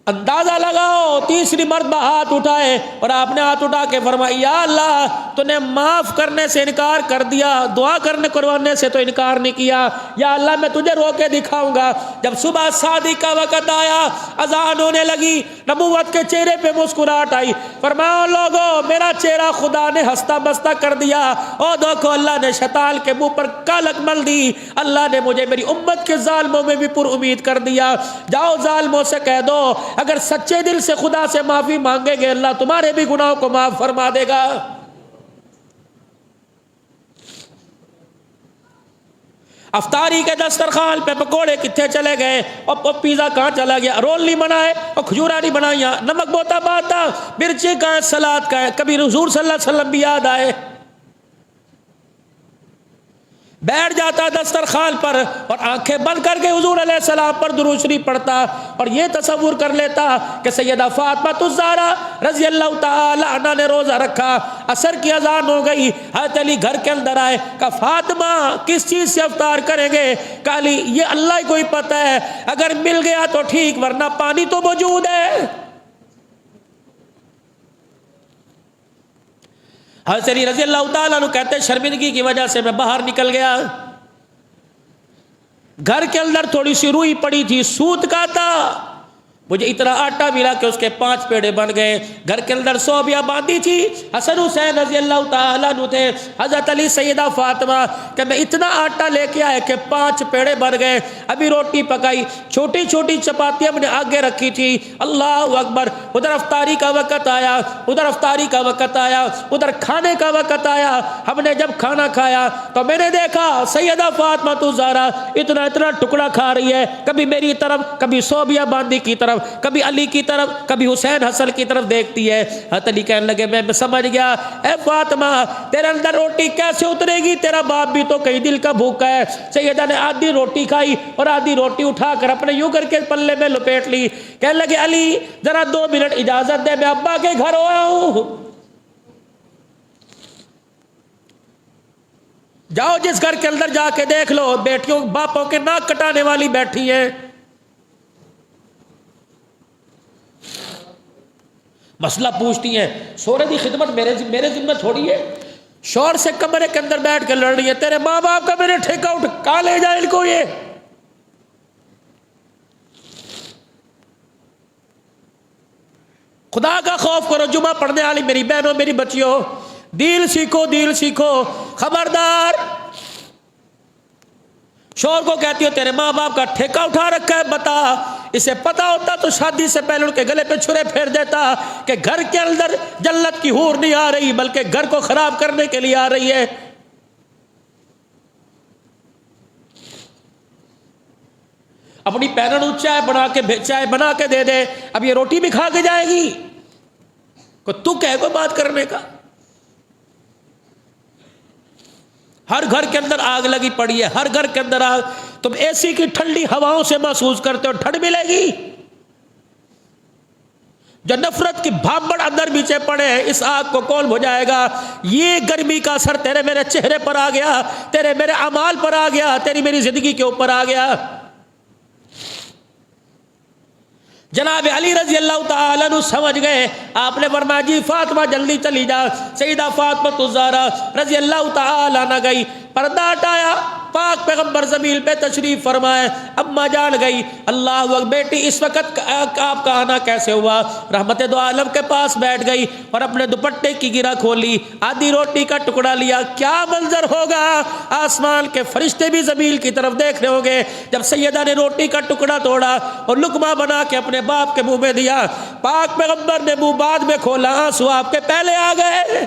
اندازہ لگاؤ، تیسری مرتبہ ہاتھ اٹھائے اور آپ نے ہاتھ اٹھا کے فرمایا یا اللہ تو نے معاف کرنے سے انکار کر دیا، دعا کرنے کروانے سے تو انکار نہیں کیا، یا اللہ میں تجھے رو کے دکھاؤں گا۔ جب صبح صادق کا وقت آیا، اذان ہونے لگی، نبوت کے چہرے پہ مسکراہٹ آئی، فرمایا لوگوں میرا چہرہ خدا نے ہنستا بستا کر دیا، اور دیکھو اللہ نے شیطان کے منہ پر کالک مل دی، اللہ نے مجھے میری امت کے ظالموں میں بھی پر امید کر دیا۔ جاؤ ظالموں سے کہہ دو اگر سچے دل سے خدا سے معافی مانگیں گے اللہ تمہارے بھی گناہوں کو معاف فرما دے گا۔ افطاری کے دسترخوان پہ پکوڑے کتنے چلے گئے، اور پیزا کہاں چلا گیا، رول نہیں بنائے اور کھجورا نہیں بنائی، نمک بہتا بات تھا، مرچی کہاں، سلاد کہاں، کبھی حضور صلی اللہ علیہ وسلم بھی یاد آئے۔ بیٹھ جاتا دسترخوان پر اور آنکھیں بند کر کے حضور علیہ السلام پر درود شریف پڑھتا، اور یہ تصور کر لیتا کہ سیدہ فاطمہ الزہرا رضی اللہ تعالی عنہا نے روزہ رکھا، عصر کی اذان ہو گئی، حضرت علی گھر کے اندر آئے، کہا فاطمہ کس چیز سے افطار کریں گے؟ کہا علی یہ اللہ ہی کو ہی پتہ ہے، اگر مل گیا تو ٹھیک ورنہ پانی تو موجود ہے۔ حضرت علی رضی اللہ تعالیٰ عنہ کہتے شرمندگی کی وجہ سے میں باہر نکل گیا، گھر کے اندر تھوڑی سی روئی پڑی تھی، سوت کا تھا، مجھے اتنا آٹا ملا کہ اس کے 5 پیڑے بن گئے۔ گھر کے اندر صوبیاں باندھی تھی، حسن حسین رضی اللہ تعالیٰ عنہ تھے، حضرت علی سیدہ فاطمہ، کہ میں اتنا آٹا لے کے آئے کہ 5 پیڑے بن گئے۔ ابھی روٹی پکائی، چھوٹی چھوٹی چپاتیاں ہم نے آگے رکھی تھی، اللہ اکبر، ادھر افطاری کا وقت آیا، ادھر افطاری کا وقت آیا، ادھر کھانے کا وقت آیا۔ ہم نے جب کھانا کھایا تو میں نے دیکھا سیدہ فاطمہ الزہرا اتنا اتنا ٹکڑا کھا رہی ہے، کبھی میری طرف، کبھی صوبیہ باندھی کی طرف، کبھی علی کی طرف، کبھی حسین حسن کی طرف دیکھتی ہے۔ حضرت علی کہنے لگے میں سمجھ گیا، اے فاطمہ تیرے اندر روٹی کیسے اترے گی، تیرا باپ بھی تو کئی دل کا بھوکا ہے۔ سیدہ نے آدھی روٹی کھائی اور آدھی روٹی اٹھا کر اپنے یوں کر کے پلے میں لپیٹ لی، کہنے لگے علی ذرا 2 منٹ اجازت دے، میں ابا کے گھر آیا ہوں۔ جاؤ جس گھر کے اندر جا کے دیکھ لو، بیٹیوں باپوں کے ناک کٹانے والی بیٹھی ہیں، مسئلہ پوچھتی ہیں، سورے دی خدمت میرے ذمہ تھوڑی ہے، شور سے کمرے کے اندر بیٹھ کے لڑ رہی ہے، تیرے ماں باپ کا میں نے ٹھیکہ اٹھ، کہاں لے جائے ان کو؟ یہ خدا کا خوف کرو، جمعہ پڑھنے والی میری بہنوں میری بچیوں، دین سیکھو، دین سیکھو، خبردار۔ شور کو کہتی ہو تیرے ماں باپ کا ٹھیکہ اٹھا رکھا ہے، بتا، اسے پتا ہوتا تو شادی سے پہلے ان کے گلے پہ چھرے پھیر دیتا کہ گھر کے اندر جنت کی حور نہیں آ رہی بلکہ گھر کو خراب کرنے کے لیے آ رہی ہے۔ اپنی پہنن چائے بنا کے دے دے، اب یہ روٹی بھی کھا کے جائے گی، تو کہے کوئی بات کرنے کا؟ ہر گھر کے اندر آگ لگی پڑی ہے، ہر گھر کے اندر آگ، تم اے سی کی ٹھنڈی ہواؤں سے محسوس کرتے ہو ٹھنڈ ملے گی؟ جو نفرت کی بھانبڑ اندر نیچے پڑے اس آگ کو کون بجھائے گا؟ یہ گرمی کا اثر تیرے میرے چہرے پر آ گیا، تیرے میرے اعمال پر آ گیا، تیری میری زندگی کے اوپر آ گیا۔ جناب علی رضی اللہ تعالیٰ عنہ سمجھ گئے، آپ نے فرمایا جی فاطمہ جلدی چلی جا۔ سیدہ فاطمہ الزہرا رضی اللہ تعالیٰ عنہ گئی، پردہ ہٹایا، پاک پیغمبر زمین پہ تشریف فرمائے، اما جان گئی، اللہ اکبر، بیٹی اس وقت آپ کا آنا کیسے ہوا؟ رحمت دو عالم کے پاس بیٹھ گئی اور اپنے دوپٹے کی گرہ کھولی، آدھی روٹی کا ٹکڑا لیا، کیا منظر ہوگا؟ آسمان کے فرشتے بھی زمین کی طرف دیکھ رہے ہوں گے۔ جب سیدہ نے روٹی کا ٹکڑا توڑا اور لقمہ بنا کے اپنے باپ کے منہ میں دیا، پاک پیغمبر نے منہ بعد میں کھولا، آنسو آپ کے پہلے آ گئے۔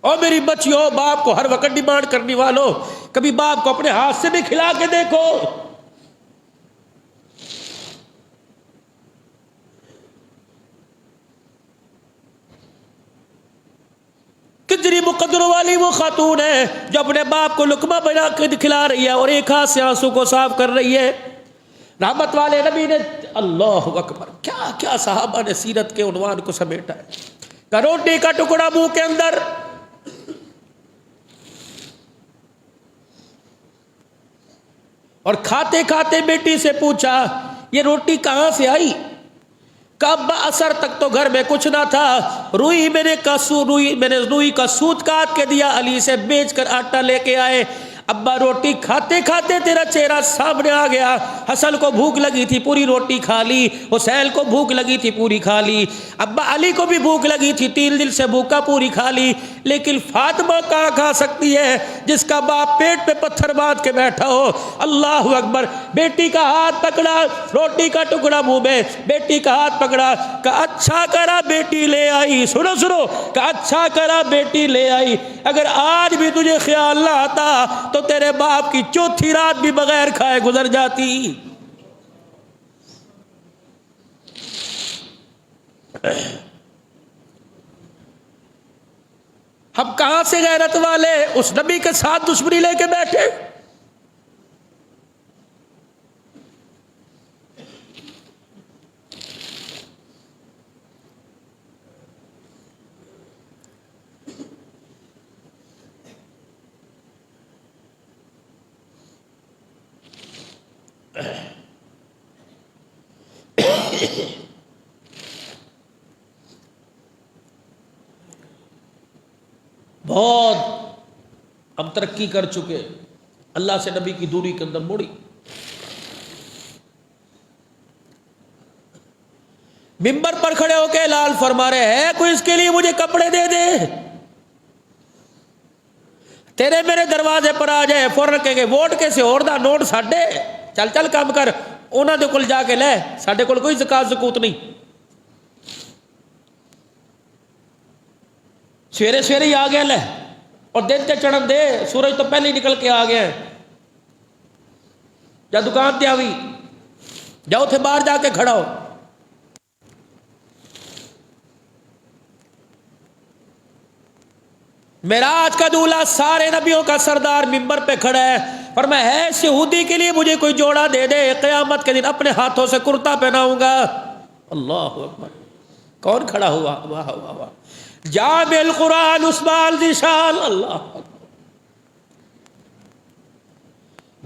اور میری بچیوں، باپ کو ہر وقت ڈیمانڈ کرنے والوں، کبھی باپ کو اپنے ہاتھ سے بھی کھلا کے دیکھو۔ کتنی مقدر والی وہ خاتون ہے جو اپنے باپ کو لقمہ بنا کے کھلا رہی ہے اور ایک ہاتھ سے آنسو کو صاف کر رہی ہے۔ رحمت والے نبی نے، اللہ اکبر، کیا کیا صحابہ نے سیرت کے عنوان کو سمیٹا ہے کہ روٹی کا ٹکڑا منہ کے اندر، اور کھاتے کھاتے بیٹی سے پوچھا یہ روٹی کہاں سے آئی؟ کب اثر تک تو گھر میں کچھ نہ تھا، روئی میں نے روئی کا سوت کاٹ کے دیا، علی سے بیچ کر آٹا لے کے آئے۔ ابا روٹی کھاتے کھاتے تیرا چہرہ سامنے آ گیا، حسن کو بھوک لگی تھی پوری روٹی کھا لی، حسین کو بھوک لگی تھی پوری کھا لی، ابا علی کو بھی بھوک لگی تھی 3 دن سے بھوکا پوری کھا لی، لیکن فاطمہ کہاں کھا سکتی ہے جس کا باپ پیٹ پہ پتھر باندھ کے بیٹھا ہو؟ اللہ اکبر۔ بیٹی کا ہاتھ پکڑا، روٹی کا ٹکڑا منہ میں، بیٹی کا ہاتھ پکڑا کہ اچھا کرا بیٹی لے آئی، سنو سنو، کہ اچھا کرا بیٹی لے آئی، اگر آج بھی تجھے خیال نہ آتا تو تیرے باپ کی چوتھی رات بھی بغیر کھائے گزر جاتی۔ ہم کہاں سے غیرت والے اس نبی کے ساتھ دشمنی لے کے بیٹھے؟ بہت ہم ترقی کر چکے، اللہ سے نبی کی دوری کے اندر مڑی۔ منبر پر کھڑے ہو کے اعلان فرما رہے ہیں کوئی اس کے لیے مجھے کپڑے دے دے، تیرے میرے دروازے پر آ جائے، فوراً کہیں گے ووٹ کیسے اور دا نوٹ ساڈے، چل چل کام کر، انہاں دے کول جا کے لے، ساڈے کول کوئی زکات زکوت نہیں۔ سویرے سویرے ہی آ گیا لے، اور دن کے چڑھن دے، سورج تو پہلے ہی نکل کے آ گیا ہے، جا دکان تے آوی، جاؤ تھے باہر جا کے کھڑا ہو۔ معراج کا دولہا سارے نبیوں کا سردار منبر پہ کھڑا ہے، فرمایا ہے اس یہودی کے لیے مجھے کوئی جوڑا دے دے، قیامت کے دن اپنے ہاتھوں سے کرتا پہناؤں گا۔ اللہ اکبر، کون کھڑا ہوا؟ واہ واہ واہ، جامع القرآن عثمان ذیشان، اللہ اکبر۔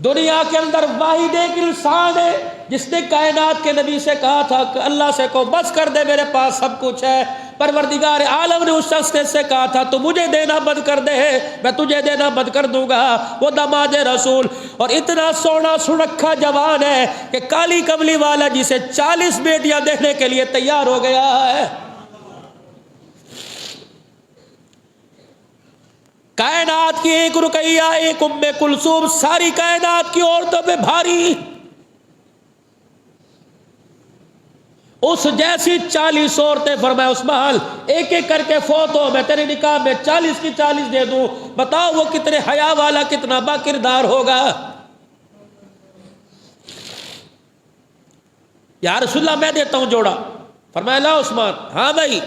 دنیا کے اندر واحد ایک انسان ہے جس نے کائنات کے نبی سے کہا تھا کہ اللہ سے کو بس کر دے میرے پاس سب کچھ ہے، پروردگار عالم نے اس شخص سے کہا تھا تو مجھے دینا بند کر دے میں تجھے دینا بند کر دوں گا، وہ داماد رسول، اور اتنا سونا سنکھا جوان ہے کہ کالی کملی والا جسے 40 بیٹیاں دینے کے لیے تیار ہو گیا ہے۔ کائنات کی ایک رقیہ، ایک ام کلثوم، ساری کائنات کی عورتوں پہ بھاری، اس جیسی 40 عورتیں، فرمایا عثمان ایک ایک کر کے فوت ہو، میں تیرے نکاح میں 40 کی 40 دے دوں، بتاؤ وہ کتنے حیا والا، کتنا با کردار ہوگا۔ یا رسول اللہ میں دیتا ہوں جوڑا، فرمایا لا عثمان، ہاں بھائی،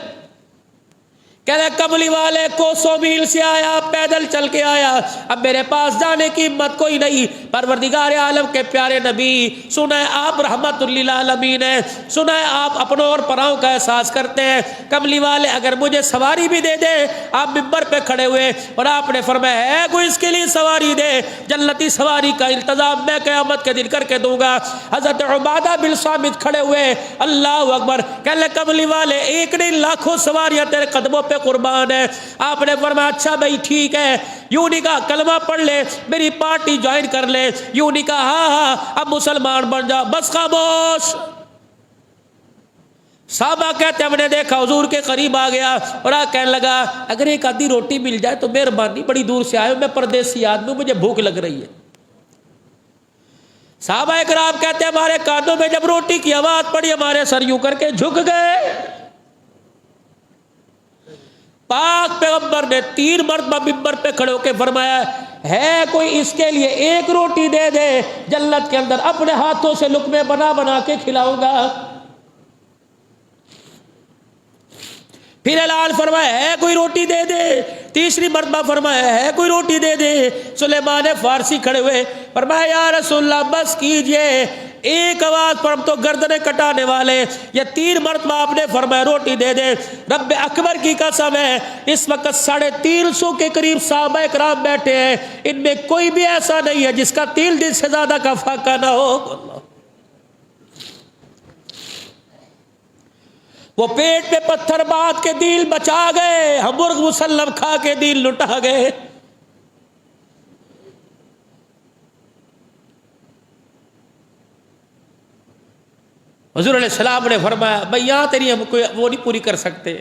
کہنے کملی والے کوسوں میل سے آیا، پیدل چل کے آیا، اب میرے پاس جانے کی ہمت کوئی نہیں، پروردگار عالم کے پیارے نبی، سنا ہے آپ رحمت للعالمین ہیں، سنا ہے آپ اپنوں اور پراؤں کا احساس کرتے ہیں، کملی والے اگر مجھے سواری بھی دے دے، آپ منبر پہ کھڑے ہوئے اور آپ نے فرمایا ہے کوئی اس کے لیے سواری دے، جنتی سواری کا انتظام میں قیامت کے دن کر کے دوں گا۔ حضرت عبادہ بن صامت کھڑے ہوئے، اللہ اکبر، کہنے کملی والے ایک نہیں لاکھوں سواریاں تیرے قدموں پہ قربان ہے۔ آپ نے فرمایا اچھا بھائی ٹھیک ہے، یوں نہیں کہا کلمہ پڑھ لے، میری پارٹی جوائن کر لے، یوں نہیں کہا ہاں ہاں اب مسلمان بن جا، بس خاموش۔ صحابہ کہتے ہم نے دیکھا حضور کے قریب آ گیا اور کہنے لگا اگر ایک آدھی روٹی مل جائے تو مہربانی، بڑی دور سے آئے ہوں، میں پردیسی آدمی ہوں، مجھے بھوک لگ رہی ہے۔ صحابہ اکرام کہتے ہیں ہمارے کانوں میں جب روٹی کی آواز پڑی ہمارے سر یوں کر کے جھک گئے۔ پاک پیغمبر نے 3 مرتبہ ممبر پہ کھڑے ہو کے فرمایا ہے کوئی اس کے لیے 1 روٹی دے دے، جنت کے اندر اپنے ہاتھوں سے لقمے بنا بنا کے کھلاؤں گا۔ پھر اعلان فرمایا ہے کوئی روٹی دے دے، تیسری مرتبہ فرمایا ہے کوئی روٹی دے دے۔ سلیمان فارسی کھڑے ہوئے فرمایا یا رسول اللہ بس کیجئے، ایک آواز پر ہم تو گردنیں کٹانے والے۔ یہ 3 مرتبہ آپ نے فرمایا روٹی دے دے۔ رب اکبر کی قسم ہے اس وقت 350 کے قریب صحابہ کرام بیٹھے ہیں، ان میں کوئی بھی ایسا نہیں ہے جس کا تیل دل سے زیادہ کا فاقہ نہ ہو۔ وہ پیٹ پہ پتھر باندھ کے دل بچا گئے، ہم مرغ مسلم کھا کے دل لٹا گئے۔ حضور علیہ السلام نے فرمایا میں یہاں تیری ہم کوئی وہ نہیں پوری کر سکتے۔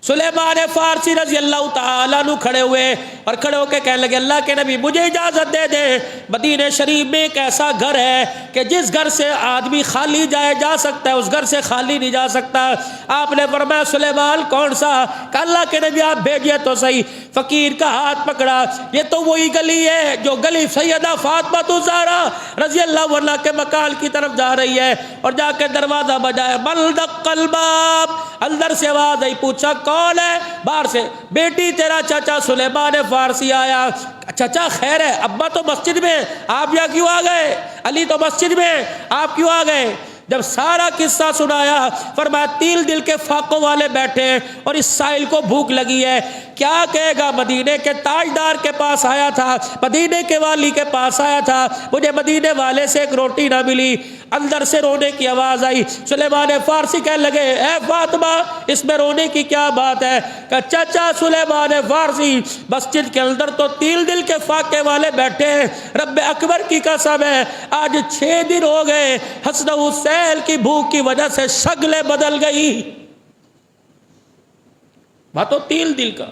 سلیمان فارسی رضی اللہ تعالیٰ عنہ کھڑے ہوئے اور کھڑے ہو کے کہنے لگے اللہ کے نبی مجھے اجازت دے دے، مدینہ شریف میں ایک ایسا گھر ہے کہ جس گھر سے آدمی خالی جا سکتا ہے، اس گھر سے خالی نہیں جا سکتا۔ آپ نے فرمایا سلیمان کون سا؟ کہ اللہ کے نبی آپ بھیجیے تو صحیح۔ فقیر کا ہاتھ پکڑا، یہ تو وہی گلی ہے جو گلی سیدہ فاطمہ الزہرا رضی اللہ عنہا کے مکان کی طرف جا رہی ہے، اور جا کے دروازہ بجایا، من دق الباب، اندر سے آواز آئی، پوچھا کون ہے؟ باہر سے بیٹی تیرا چچا سلیمان فارسی آیا۔ چچا خیر ہے؟ ابا تو مسجد میں، آپ یہاں کیوں آ گئے؟ علی تو مسجد میں، آپ کیوں آ گئے؟ جب سارا قصہ سنایا فرمایا تیل دل کے فاقوں والے بیٹھے ہیں اور اس سائل کو بھوک لگی ہے، کیا کہے گا؟ مدینے کے تاجدار کے پاس آیا تھا، مدینے کے والی کے پاس آیا تھا، مجھے مدینے والے سے ایک روٹی نہ ملی۔ اندر سے رونے کی آواز آئی، سلیمان فارسی کہنے لگے اے فاطمہ اس میں رونے کی کیا بات ہے؟ کہ چچا سلیمان فارسی مسجد کے اندر تو تیل دل کے فاقے والے بیٹھے ہیں، رب اکبر کی قسم ہے آج 6 دن ہو گئے، حسن حسین کی بھوک کی وجہ سے شکلیں بدل گئی۔ بات تو تیل دل کا۔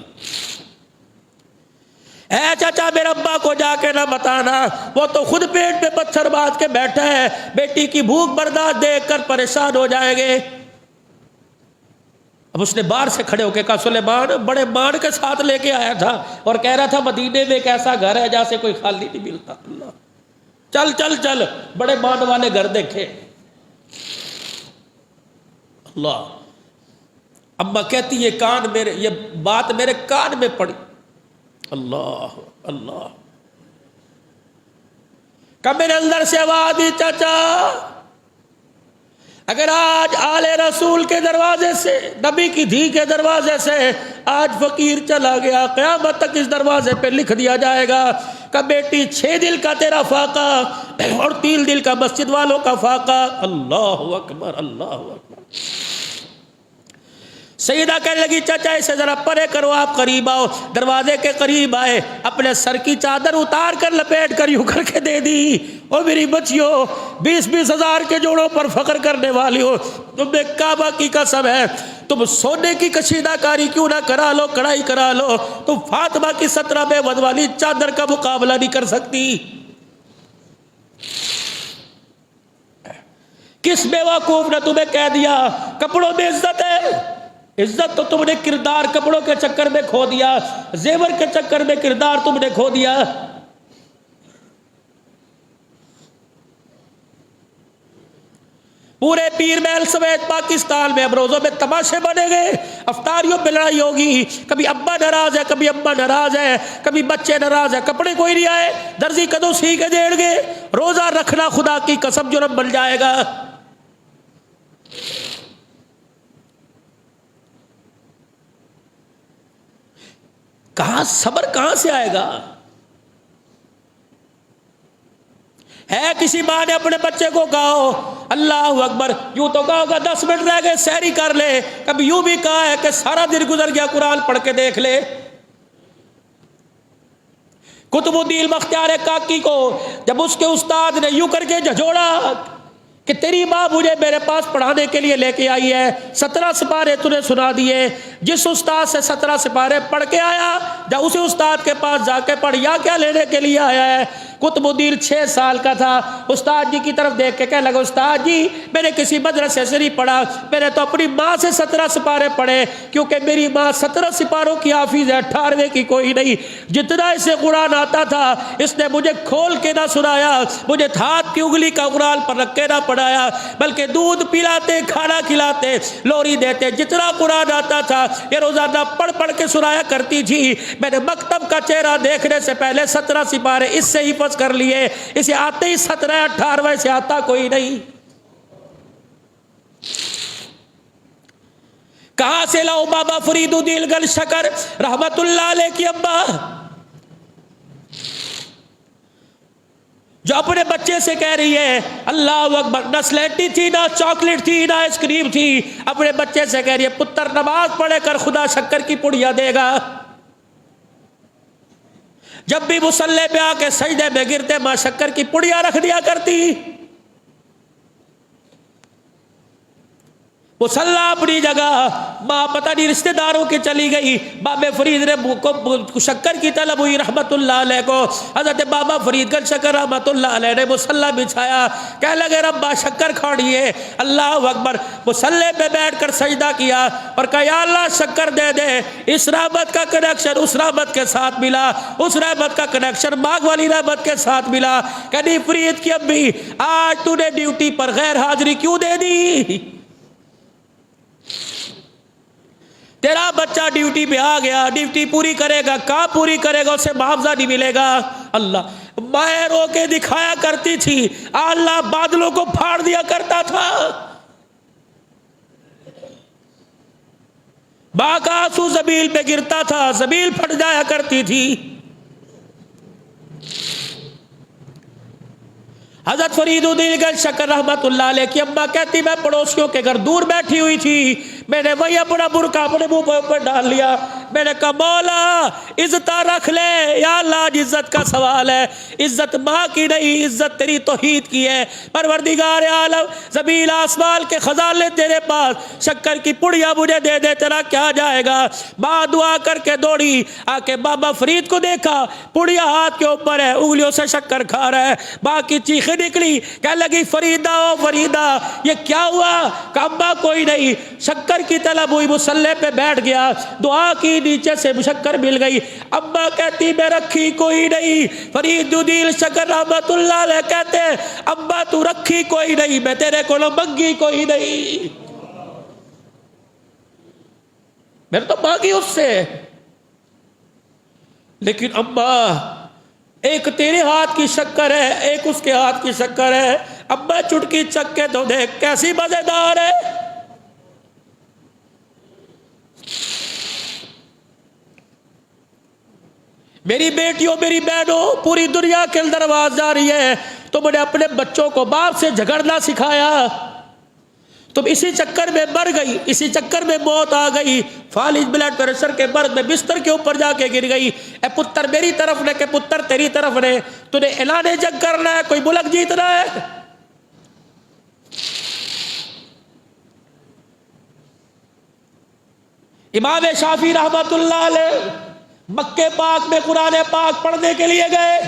اے چچا میرے ابا کو جا کے نہ بتانا، وہ تو خود پیٹ پہ پتھر باندھ کے بیٹھا ہے، بیٹی کی بھوک برداشت دیکھ کر پریشان ہو جائیں گے۔ اب اس نے باہر سے کھڑے ہو کے کہا سلیمان بڑے مان کے ساتھ لے کے آیا تھا اور کہہ رہا تھا مدینے میں ایک ایسا گھر ہے جہاں سے کوئی خالی نہیں ملتا۔ اللہ چل چل چل، بڑے مان والے گھر دیکھے۔ اللہ اما کہتی یہ بات میرے کان میں پڑی۔ اللہ اللہ کہ میرے اندر سے آواز دی چچا اگر آج آل رسول کے دروازے سے، نبی کی دھی کے دروازے سے آج فقیر چلا گیا، قیامت تک اس دروازے پہ لکھ دیا جائے گا کہ بیٹی 6 دل کا تیرا فاقہ اور 3 دل کا مسجد والوں کا فاقہ۔ اللہ اکبر اللہ اکبر۔ سیدہ کہنے لگی چچا اسے ذرا پرے کرو، آپ قریب آؤ۔ دروازے کے قریب آئے، اپنے سر کی چادر اتار کر لپیٹ کر یوں کر کے دے دی، او میری بچیو 20-20 ہزار کے جوڑوں پر فخر کرنے والی ہو، تم نے کعبہ کی قسم ہے تم سونے کی کشیدہ کاری کیوں نہ کرا لو، کڑھائی کرا لو، تم فاطمہ کی 17 بے ود والی چادر کا مقابلہ نہیں کر سکتی۔ کس بیوقوف نے تمہیں کہہ دیا کپڑوں میں عزت ہے؟ عزت تو تم نے کردار کپڑوں کے چکر میں کھو دیا، زیور کے چکر میں کردار تم نے کھو دیا۔ پورے پیر محل سمیت پاکستان میں اب روزوں میں تماشے بنے گئے، افطاریوں پہ لڑائی ہوگی، کبھی ابا ناراض ہے، کبھی ابا ناراض ہے، کبھی بچے ناراض ہے، کپڑے کوئی نہیں آئے، درزی کدو سی کے دیں گے، روزہ رکھنا خدا کی قسم جرم بن جائے گا۔ کہاں صبر کہاں سے آئے گا؟ ہے کسی ماں نے اپنے بچے کو کہو اللہ اکبر، یوں تو کہا ہوگا 10 منٹ رہ گئے سحری کر لے، کبھی یوں بھی کہا ہے کہ سارا دن گزر گیا قرآن پڑھ کے دیکھ لے۔ قطب الدین بختیار کاکی کو جب اس کے استاد نے یوں کر کے جھجوڑا کہ تیری ماں مجھے میرے پاس پڑھانے کے لیے لے کے آئی ہے، 17 سپارے تُونے سنا دیے، جس استاد سے 17 سپارے پڑھ کے آیا جا اسی استاد کے پاس جا کے پڑھ، یا کیا لینے کے لیے آیا ہے؟ قطبالدین 6 سال کا تھا، استاد جی کی طرف دیکھ کے کہنے لگا استاد جی میں نے کسی مدرسے سے نہیں پڑھا، میں نے تو اپنی ماں سے 17 سپارے پڑھے، کیونکہ میری ماں 17 سپاروں کی حافظ ہے، 18ویں کی کوئی نہیں۔ جتنا اسے قرآن آتا تھا اس نے مجھے کھول کے نہ سنایا، مجھے ہاتھ کی انگلی کا قرآن پر رکھ کے نہ پڑھایا، بلکہ دودھ پلاتے، کھانا کھلاتے، لوری دیتے، جتنا قرآن آتا تھا یہ روزانہ پڑھ پڑھ کے سنایا کرتی تھی۔ میں نے مکتب کا چہرہ دیکھنے سے پہلے 17 سپارے اس سے حفظ کر لیے، اسے آتے ہی 17 18ویں سے آتا کوئی نہیں۔ کہاں سے لاؤ بابا فرید الدین گل شکر رحمت اللہ علیہ کی اماں، جو اپنے بچے سے کہہ رہی ہے اللہ اکبر، نہ سلیٹی تھی، نہ چاکلیٹ تھی، نہ آئس کریم تھی، اپنے بچے سے کہہ رہی ہے پتر نماز پڑھے کر خدا شکر کی پڑیا دے گا۔ جب بھی مصلی پہ آ کے سجدے میں گرتے ماں شکر کی پڑیا رکھ دیا کرتی۔ مصلی اپنی جگہ، ماں پتہ نہیں رشتہ داروں کے چلی گئی، بابا فرید نے شکر کی طلب ہوئی رحمت اللہ علیہ کو، حضرت بابا فرید گل شکر رحمت اللہ علیہ نے مصلی بچھایا، کہنے لگے ربا شکر کھانی ہے، اللہ اکبر، مصلی پہ بیٹھ کر سجدہ کیا اور کہا یا اللہ شکر دے دے، اس رحمت کا کنیکشن اس رحمت کے ساتھ ملا، اس رحمت کا کنیکشن ماغ والی رحمت کے ساتھ ملا۔ کہنی فرید کی امی آج تو نے ڈیوٹی پر غیر حاضری کیوں دے دی؟ تیرا بچہ ڈیوٹی پہ آ گیا، ڈیوٹی پوری کرے گا، کہاں پوری کرے گا اسے معاوضہ نہیں ملے گا۔ اللہ میں رو کے دکھایا کرتی تھی، اللہ بادلوں کو پھاڑ دیا کرتا تھا، باں کا آنسو زمین پہ گرتا تھا، زمین پھٹ جایا کرتی تھی۔ حضرت فرید الدین گل شکر رحمت اللہ علیہ کی اماں کہتی میں پڑوسیوں کے گھر دور بیٹھی ہوئی تھی، میں نے وہی اپنا برقع اپنے منہ پہ اوپر ڈال لیا، میں نے کہا مولا عزت رکھ لے، یا اللہ آج عزت کا سوال ہے، عزت ماں کی نہیں، عزت تیری توحید کی ہے۔ پروردگار عالم زمین آسمان کے خزانے تیرے پاس، شکر کی پڑیا مجھے دے دے، تیرا کیا جائے گا۔ ماں دعا کر کے دوڑی آ کے بابا فرید کو دیکھا، پڑیا ہاتھ کے اوپر ہے، انگلیوں سے شکر کھا رہا ہے، ماں کی چیخیں نکلی، کہنے لگی فریدہ او فریدہ یہ کیا ہوا؟ کعبہ کوئی نہیں، شکر کی طلب ہوئی، مصلی پہ بیٹھ گیا، دعا کی، نیچے سے شکر مل گئی۔ اماں کہتی میں رکھی کوئی نہیں، فرید الدین شکر رحمت اللہ علیہ کہتے اماں تو رکھی کوئی نہیں، میں تیرے کو منگی کوئی نہیں، میں تو مانگی اس سے، لیکن اماں ایک تیرے ہاتھ کی شکر ہے، ایک اس کے ہاتھ کی شکر ہے، اماں چٹکی چک کے تو دیکھ کیسی مزیدار ہے۔ میری بیٹیوں میری بہنوں، پوری دنیا کے اندر آواز جا رہی ہے تم نے اپنے بچوں کو باپ سے جھگڑنا سکھایا، تم اسی چکر میں مر گئی، اسی چکر میں موت آ گئی، فالج بلڈ پریشر کے مرض میں بستر کے اوپر جا کے گر گئی۔ اے پتر میری طرف نے کہ پتر تیری طرف نے، تو نے اعلان جنگ کرنا ہے، کوئی ملک جیتنا ہے۔ امام شافعی رحمت اللہ علیہ مکے پاک میں قرآن پاک پڑھنے کے لیے گئے،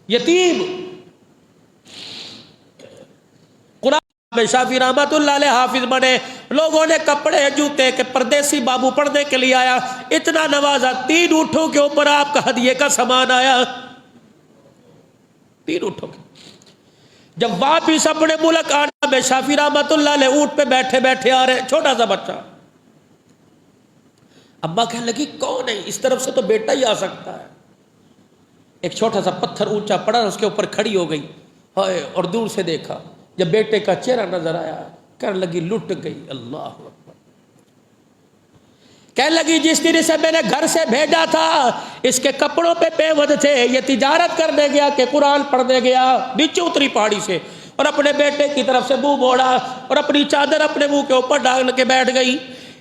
یتیم، قرآن شافعی رحمت اللہ علیہ حافظ بنے، لوگوں نے کپڑے جوتے کے پردیسی بابو پڑھنے کے لیے آیا، اتنا نوازا، 3 اونٹوں کے اوپر آپ کا ہدیے کا سامان آیا، 3 اونٹوں کے۔ جب واپس اپنے ملک آنا میں شافعی رحمت اللہ علیہ اونٹ پہ بیٹھے بیٹھے آ رہے، چھوٹا سا بچہ، ابا کہنے لگی کون ہے؟ اس طرف سے تو بیٹا ہی آ سکتا ہے۔ ایک چھوٹا سا پتھر اونچا پڑا، اس کے اوپر کھڑی ہو گئی، اور دور سے دیکھا، جب بیٹے کا چہرہ نظر آیا کہنے لگی لٹ گئی، اللہ اکبر، کہنے لگی جس طرح سے میں نے گھر سے بھیجا تھا، اس کے کپڑوں پہ پیوند تھے، یہ تجارت کرنے گیا کہ قرآن پڑھنے گیا، نیچے اتری پہاڑی سے اور اپنے بیٹے کی طرف سے منہ موڑا اور اپنی چادر اپنے منہ کے اوپر ڈال کے بیٹھ گئی۔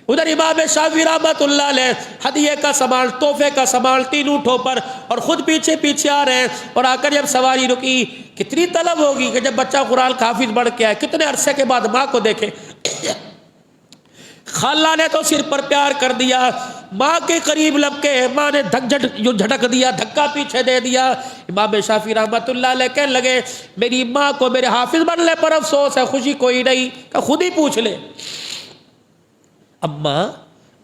ادھر امام شافعی رحمت اللہ علیہ ہدیے کا سامان، تحفے کا سامان 3 اونٹوں پر، اور خود پیچھے پیچھے آ رہے ہیں، اور آ کر جب سواری رکی، کتنی طلب ہوگی کہ جب بچہ قرآن کا حافظ بڑھ کے آئے، کتنے عرصے کے بعد ماں کو دیکھے، خالہ نے تو سر پر پیار کر دیا، ماں کے قریب لب کے ماں نے جھٹک دیا، دھکا پیچھے دے دیا۔ امام شافعی رحمۃ اللہ علیہ کہنے لگے میری ماں کو میرے حافظ بننے پر افسوس ہے، خوشی کوئی نہیں، کہ خود ہی پوچھ لے۔ اماں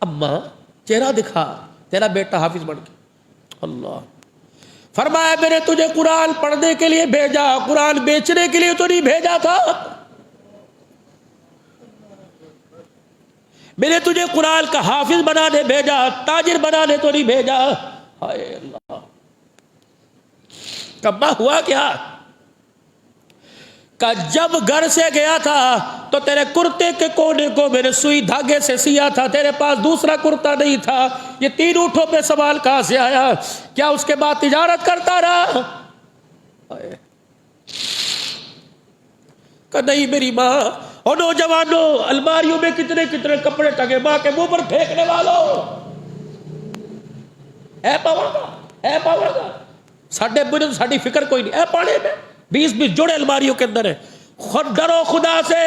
اماں چہرہ دکھا، تیرا بیٹا حافظ بن گیا۔ اللہ فرمایا میں نے تجھے قرآن پڑھنے کے لیے بھیجا، قرآن بیچنے کے لیے تو نہیں بھیجا تھا، میں نے تجھے قرآن کا حافظ بنانے بھیجا، تاجر بنانے تو نہیں بھیجا۔ ہائے اللہ، کما ہوا کیا کہ جب گھر سے گیا تھا تو تیرے کرتے کے کونے کو میں نے سوئی دھاگے سے سیا تھا، تیرے پاس دوسرا کرتا نہیں تھا، یہ 3 اونٹوں پہ سوال کہاں سے آیا؟ کیا اس کے بعد تجارت کرتا رہا؟ کہ نہیں میری ماں۔ اور نوجوانوں، الماریوں میں کتنے کتنے کپڑے ٹگے، ماں کے منہ پر پھینکنے والوں، اے پاؤں گا اے پاؤں گا، ساڈے بجن ساڈی فکر کوئی نہیں، اے پانے میں 20 جوڑے الماریوں کے اندر ہے۔ خود ڈرو خدا سے،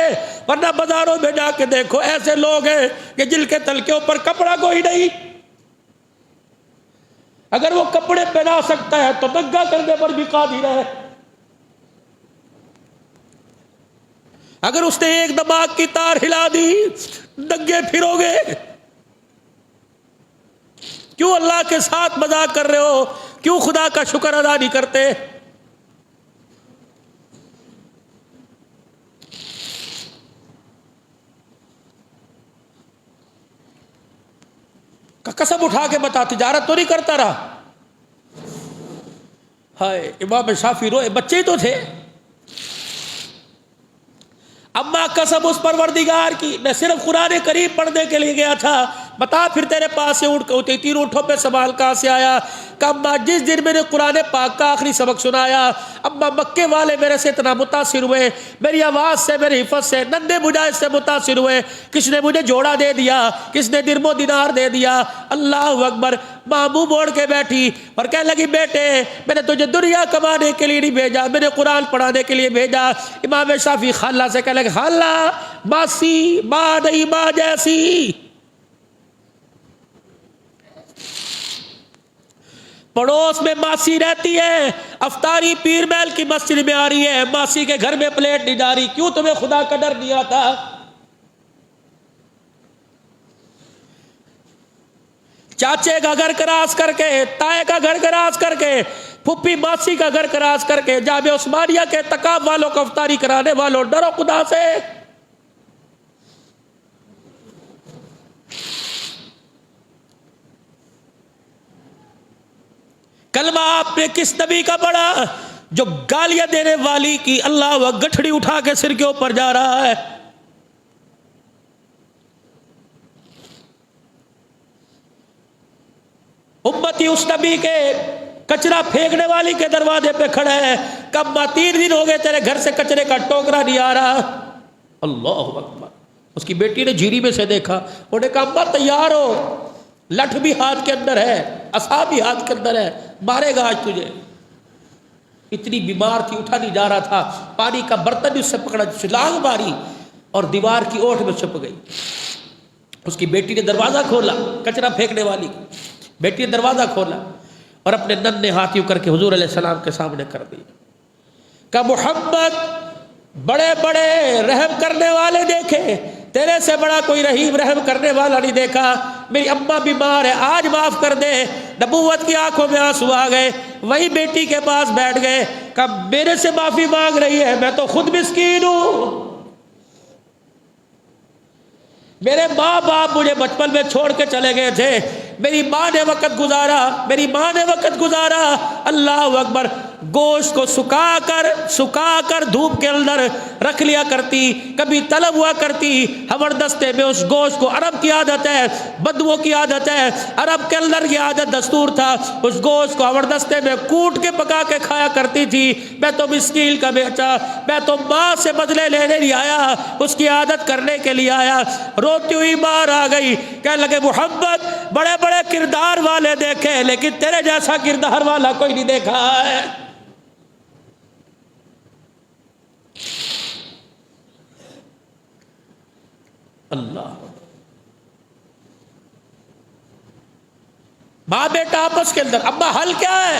ورنہ بازاروں میں جا کے دیکھو ایسے لوگ ہیں کہ جن کے تل کے اوپر کپڑا کوئی نہیں، اگر وہ کپڑے پہنا سکتا ہے تو ننگا کرنے پر بھی قادر ہے۔ اگر اس نے ایک دماغ کی تار ہلا دی ننگے پھرو گے۔ کیوں اللہ کے ساتھ مذاق کر رہے ہو؟ کیوں خدا کا شکر ادا نہیں کرتے؟ قسم اٹھا کے بتا تجارت تو نہیں کرتا رہا؟ ہائے امام شافعی روئے، بچے ہی تو تھے۔ اما قسم اس پروردگار کی، میں صرف قرآن کریم پڑھنے کے لیے گیا تھا، بتا پھر تیرے پاس سے اونٹ ہوتے 3 اونٹوں پہ سوال کہاں سے آیا؟ کہ اما جس دن میں نے قرآن پاک کا آخری سبق سنایا، اما مکے والے میرے سے اتنا متاثر ہوئے، میری آواز سے، میری حفظ سے، ننھے مجاہد سے متاثر ہوئے، کس نے مجھے جوڑا دے دیا، کس نے درم و دینار دے دیا۔ اللہ اکبر۔ ماں منہ موڑ کے بیٹھی اور کہنے لگی بیٹے میں نے تجھے دنیا کمانے کے لیے نہیں بھیجا، میں نے قرآن پڑھانے کے لیے بھیجا۔ امام شافعی خالہ سے کہنے لگے خالہ ماسی، ماں نہیں ماں جیسی۔ پڑوس میں ماسی رہتی ہے، افطاری پیر محل کی مسجد میں آ رہی ہے، ماسی کے گھر میں پلیٹ نہیں جا رہی، کیوں تمہیں خدا کا ڈر نہیں آتا؟ چاچے کا گھر کراس کر کے، تائے کا گھر کراس کر کے، پھپھی ماسی کا گھر کراس کر کے، جامعہ عثمانیہ کے تقاب والوں کو افطاری کرانے والوں، ڈرو خدا سے۔ کلمہ آپ نے کس نبی کا پڑھا جو گالیاں دینے والی کی اللہ وہ گٹھڑی اٹھا کے سر کے اوپر جا رہا ہے؟ امتی اس نبی کے کچرا پھینکنے والی کے دروازے پہ کھڑا ہے، کب 3 دن ہو گئے تیرے گھر سے کچرے کا ٹوکرا نہیں آ رہا۔ اللہ اکبر۔ اس کی بیٹی نے جھیری میں سے دیکھا، انہوں نے کہا اماں تیار ہو، لٹھ بھی ہاتھ کے اندر ہے، عصا بھی ہاتھ کے اندر ہے، مارے گا آج تجھے۔ اتنی بیمار تھی، اٹھا نہیں جا رہا تھا، پانی کا برتن اس سے پکڑا، چھلانگ ماری اور دیوار کی اوٹ میں چھپ گئی۔ اس کی بیٹی نے دروازہ کھولا، کچرا پھینکنے والی بیٹی نے دروازہ کھولا اور اپنے ننھے ہاتھ یوں کر کے حضور علیہ السلام کے سامنے کر دی کہ محمد بڑے بڑے رحم کرنے والے دیکھے، تیرے سے بڑا کوئی رحیم رحم کرنے والا نہیں دیکھا۔ میری اماں بیمار ہے، آج معاف کر دے۔ نبوت کی آنکھوں میں آنسو آ گئے، وہی بیٹی کے پاس بیٹھ گئے کہ میرے سے معافی مانگ رہی ہے، میں تو خود مسکین ہوں، میرے ماں باپ مجھے بچپن میں چھوڑ کے چلے گئے تھے، میری ماں نے وقت گزارا، میری ماں نے وقت گزارا۔ اللہ اکبر۔ گوشت کو سکا کر دھوپ کے اندر رکھ لیا کرتی، کبھی طلب ہوا کرتی ہمر دستے میں اس گوشت کو، عرب کی عادت ہے، بدووں کی عادت ہے، عرب کے اندر کی عادت دستور تھا، اس گوشت کو ہمر دستے میں کوٹ کے پکا کے کھایا کرتی تھی۔ میں تو مسکین کا بیٹا، میں تو ماں سے بدلے لینے نہیں آیا، اس کی عادت کرنے کے لیے آیا۔ روتی ہوئی ماں آ گئی، کہنے لگے محمد بڑے بڑے کردار والے دیکھے لیکن تیرے جیسا کردار والا کوئی نہیں دیکھا ہے۔ اللہ ماں بیٹا آپس کے اندر، ابا حل کیا ہے؟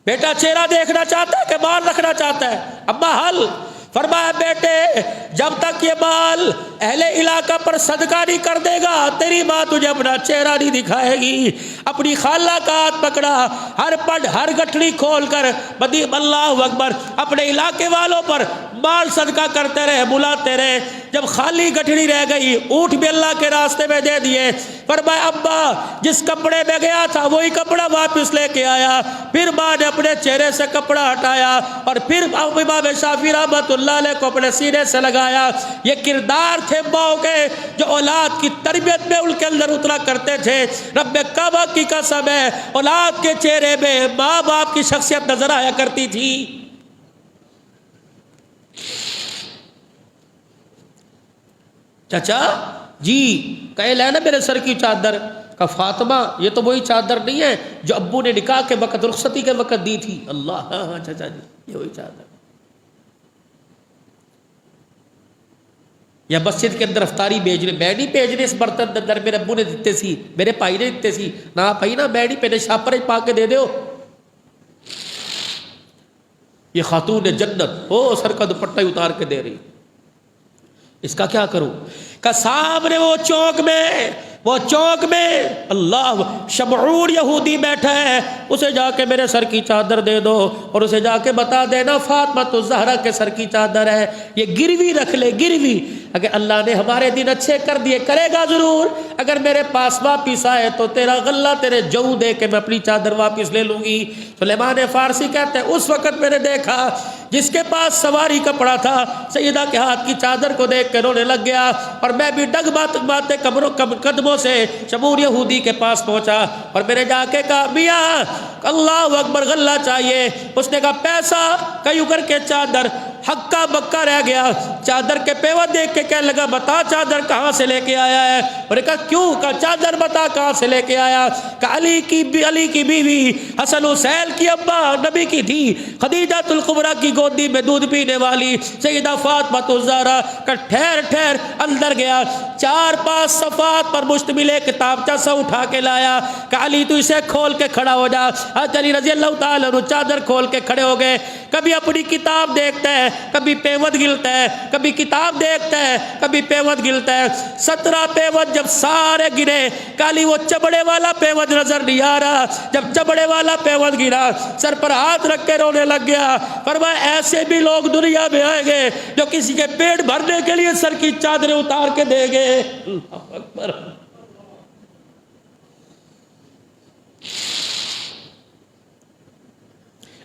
بیٹا چہرہ دیکھنا چاہتا ہے کہ بال رکھنا چاہتا ہے؟ ابا حل۔ فرمایا بیٹے جب تک یہ بال اہل علاقہ پر صدقہ نہیں کر دے گا تیری ماں تجھے اپنا چہرہ نہیں دکھائے گی۔ اپنی خالہ کا ہاتھ پکڑا، ہر پڈ ہر گٹھڑی کھول کر بدیم اللہ اکبر اپنے علاقے والوں پر مال صدقہ کرتے رہے، بلاتے رہے۔ جب خالی گٹھڑی رہ گئی اونٹ بھی اللہ کے راستے میں دے دیے۔ فرمایا ابا جس کپڑے میں گیا تھا وہی کپڑا واپس لے کے آیا۔ پھر ماں نے اپنے چہرے سے کپڑا ہٹایا اور پھر امام شافعی رحمۃ اللہ علیہ کو اپنے سینے سے لگایا۔ یہ کردار تھے ماں کے جو اولاد کی تربیت میں ان کے اندر اترا کرتے تھے۔ رب کعبہ کی قسم ہے اولاد کے چہرے میں ماں باپ کی شخصیت نظر آیا کرتی تھی۔ چچا جی کہے لے نا میرے سر کی چادر، کہ فاطمہ یہ تو وہی چادر نہیں ہے جو ابو نے نکاح کے وقت رخصتی کے وقت دی تھی۔ اللہ ہاں ہاں چچا جی یہ وہی چادر۔ یا مسجد کے اندر افطاری بھیجنے، میں نہیں بھیجنے اس برتن کے اندر، میرے ابو نے دیتے سی، میرے بھائی نے دیتے سی، نہ بھائی نا میں نہیں پہنے شاپر پا کے دے دیو۔ یہ خاتون جنت او سر کا دوپٹہ اتار کے دے رہی، اس کا کیا کروں؟ کہ سامنے وہ چوک میں اللہ شمعون یہودی بیٹھا ہے، اسے جا کے میرے سر کی چادر دے دو اور اسے جا کے بتا دینا فاطمہ الزہرا کے سر کی چادر ہے، یہ گروی رکھ لے گروی۔ اگر اللہ نے ہمارے دن اچھے کر دیے کرے گا ضرور، اگر میرے پاس واپس آئے تو تیرا غلہ تیرے جو دے کے میں اپنی چادر واپس لے لوں گی۔ سلیمان فارسی کہتے ہیں اس وقت میں نے دیکھا جس کے پاس سواری کپڑا تھا سیدہ کے ہاتھ کی چادر کو دیکھ کے رونے لگ گیا، اور میں بھی ڈگ باتے قدموں سے شمعون یہودی کے پاس پہنچا اور میں نے جا کے کہا میاں اللہ اکبر غلہ چاہیے۔ اس نے کہا پیسہ، کیوں کر کے چادر، ہکا بکا رہ گیا۔ چادر کے پیوا دیکھ کے کہنے لگا بتا چادر کہاں سے لے کے آیا ہے؟ اور کہا کیوں؟ کہا چادر بتا کہاں سے لے کے آیا؟ کہ علی کی بیوی حسن حسین کی ابا نبی کی تھی خدیجہ الکبریٰ کی گودی میں دودھ پینے والی سیدہ فاطمہ الزہرا کا ٹھہر اندر گیا، 4-5 صفحات پر مشتمل ایک کتابچہ سا اٹھا کے لایا کہ علی تو اسے کھول کے کھڑا ہو جا۔ علی رضی اللہ تعالیٰ عنہ چادر کھول کے کھڑے ہو گئے۔ کبھی اپنی کتاب دیکھتا ہے، کبھی پیوند گلتا ہے، کبھی کتاب دیکھتا ہے، کبھی پیوند گلتا ہے۔ 17 پیوند جب سارے گرے کالی وہ چبڑے والا پیوند نظر نہیں آ رہا۔ جب چبڑے والا پیوند گرا سر پر ہاتھ رکھ کے رونے لگ گیا۔ فرمایا ایسے بھی لوگ دنیا میں آئیں گے جو کسی کے پیٹ بھرنے کے لیے سر کی چادریں اتار کے دیں گے۔ اللہ اکبر۔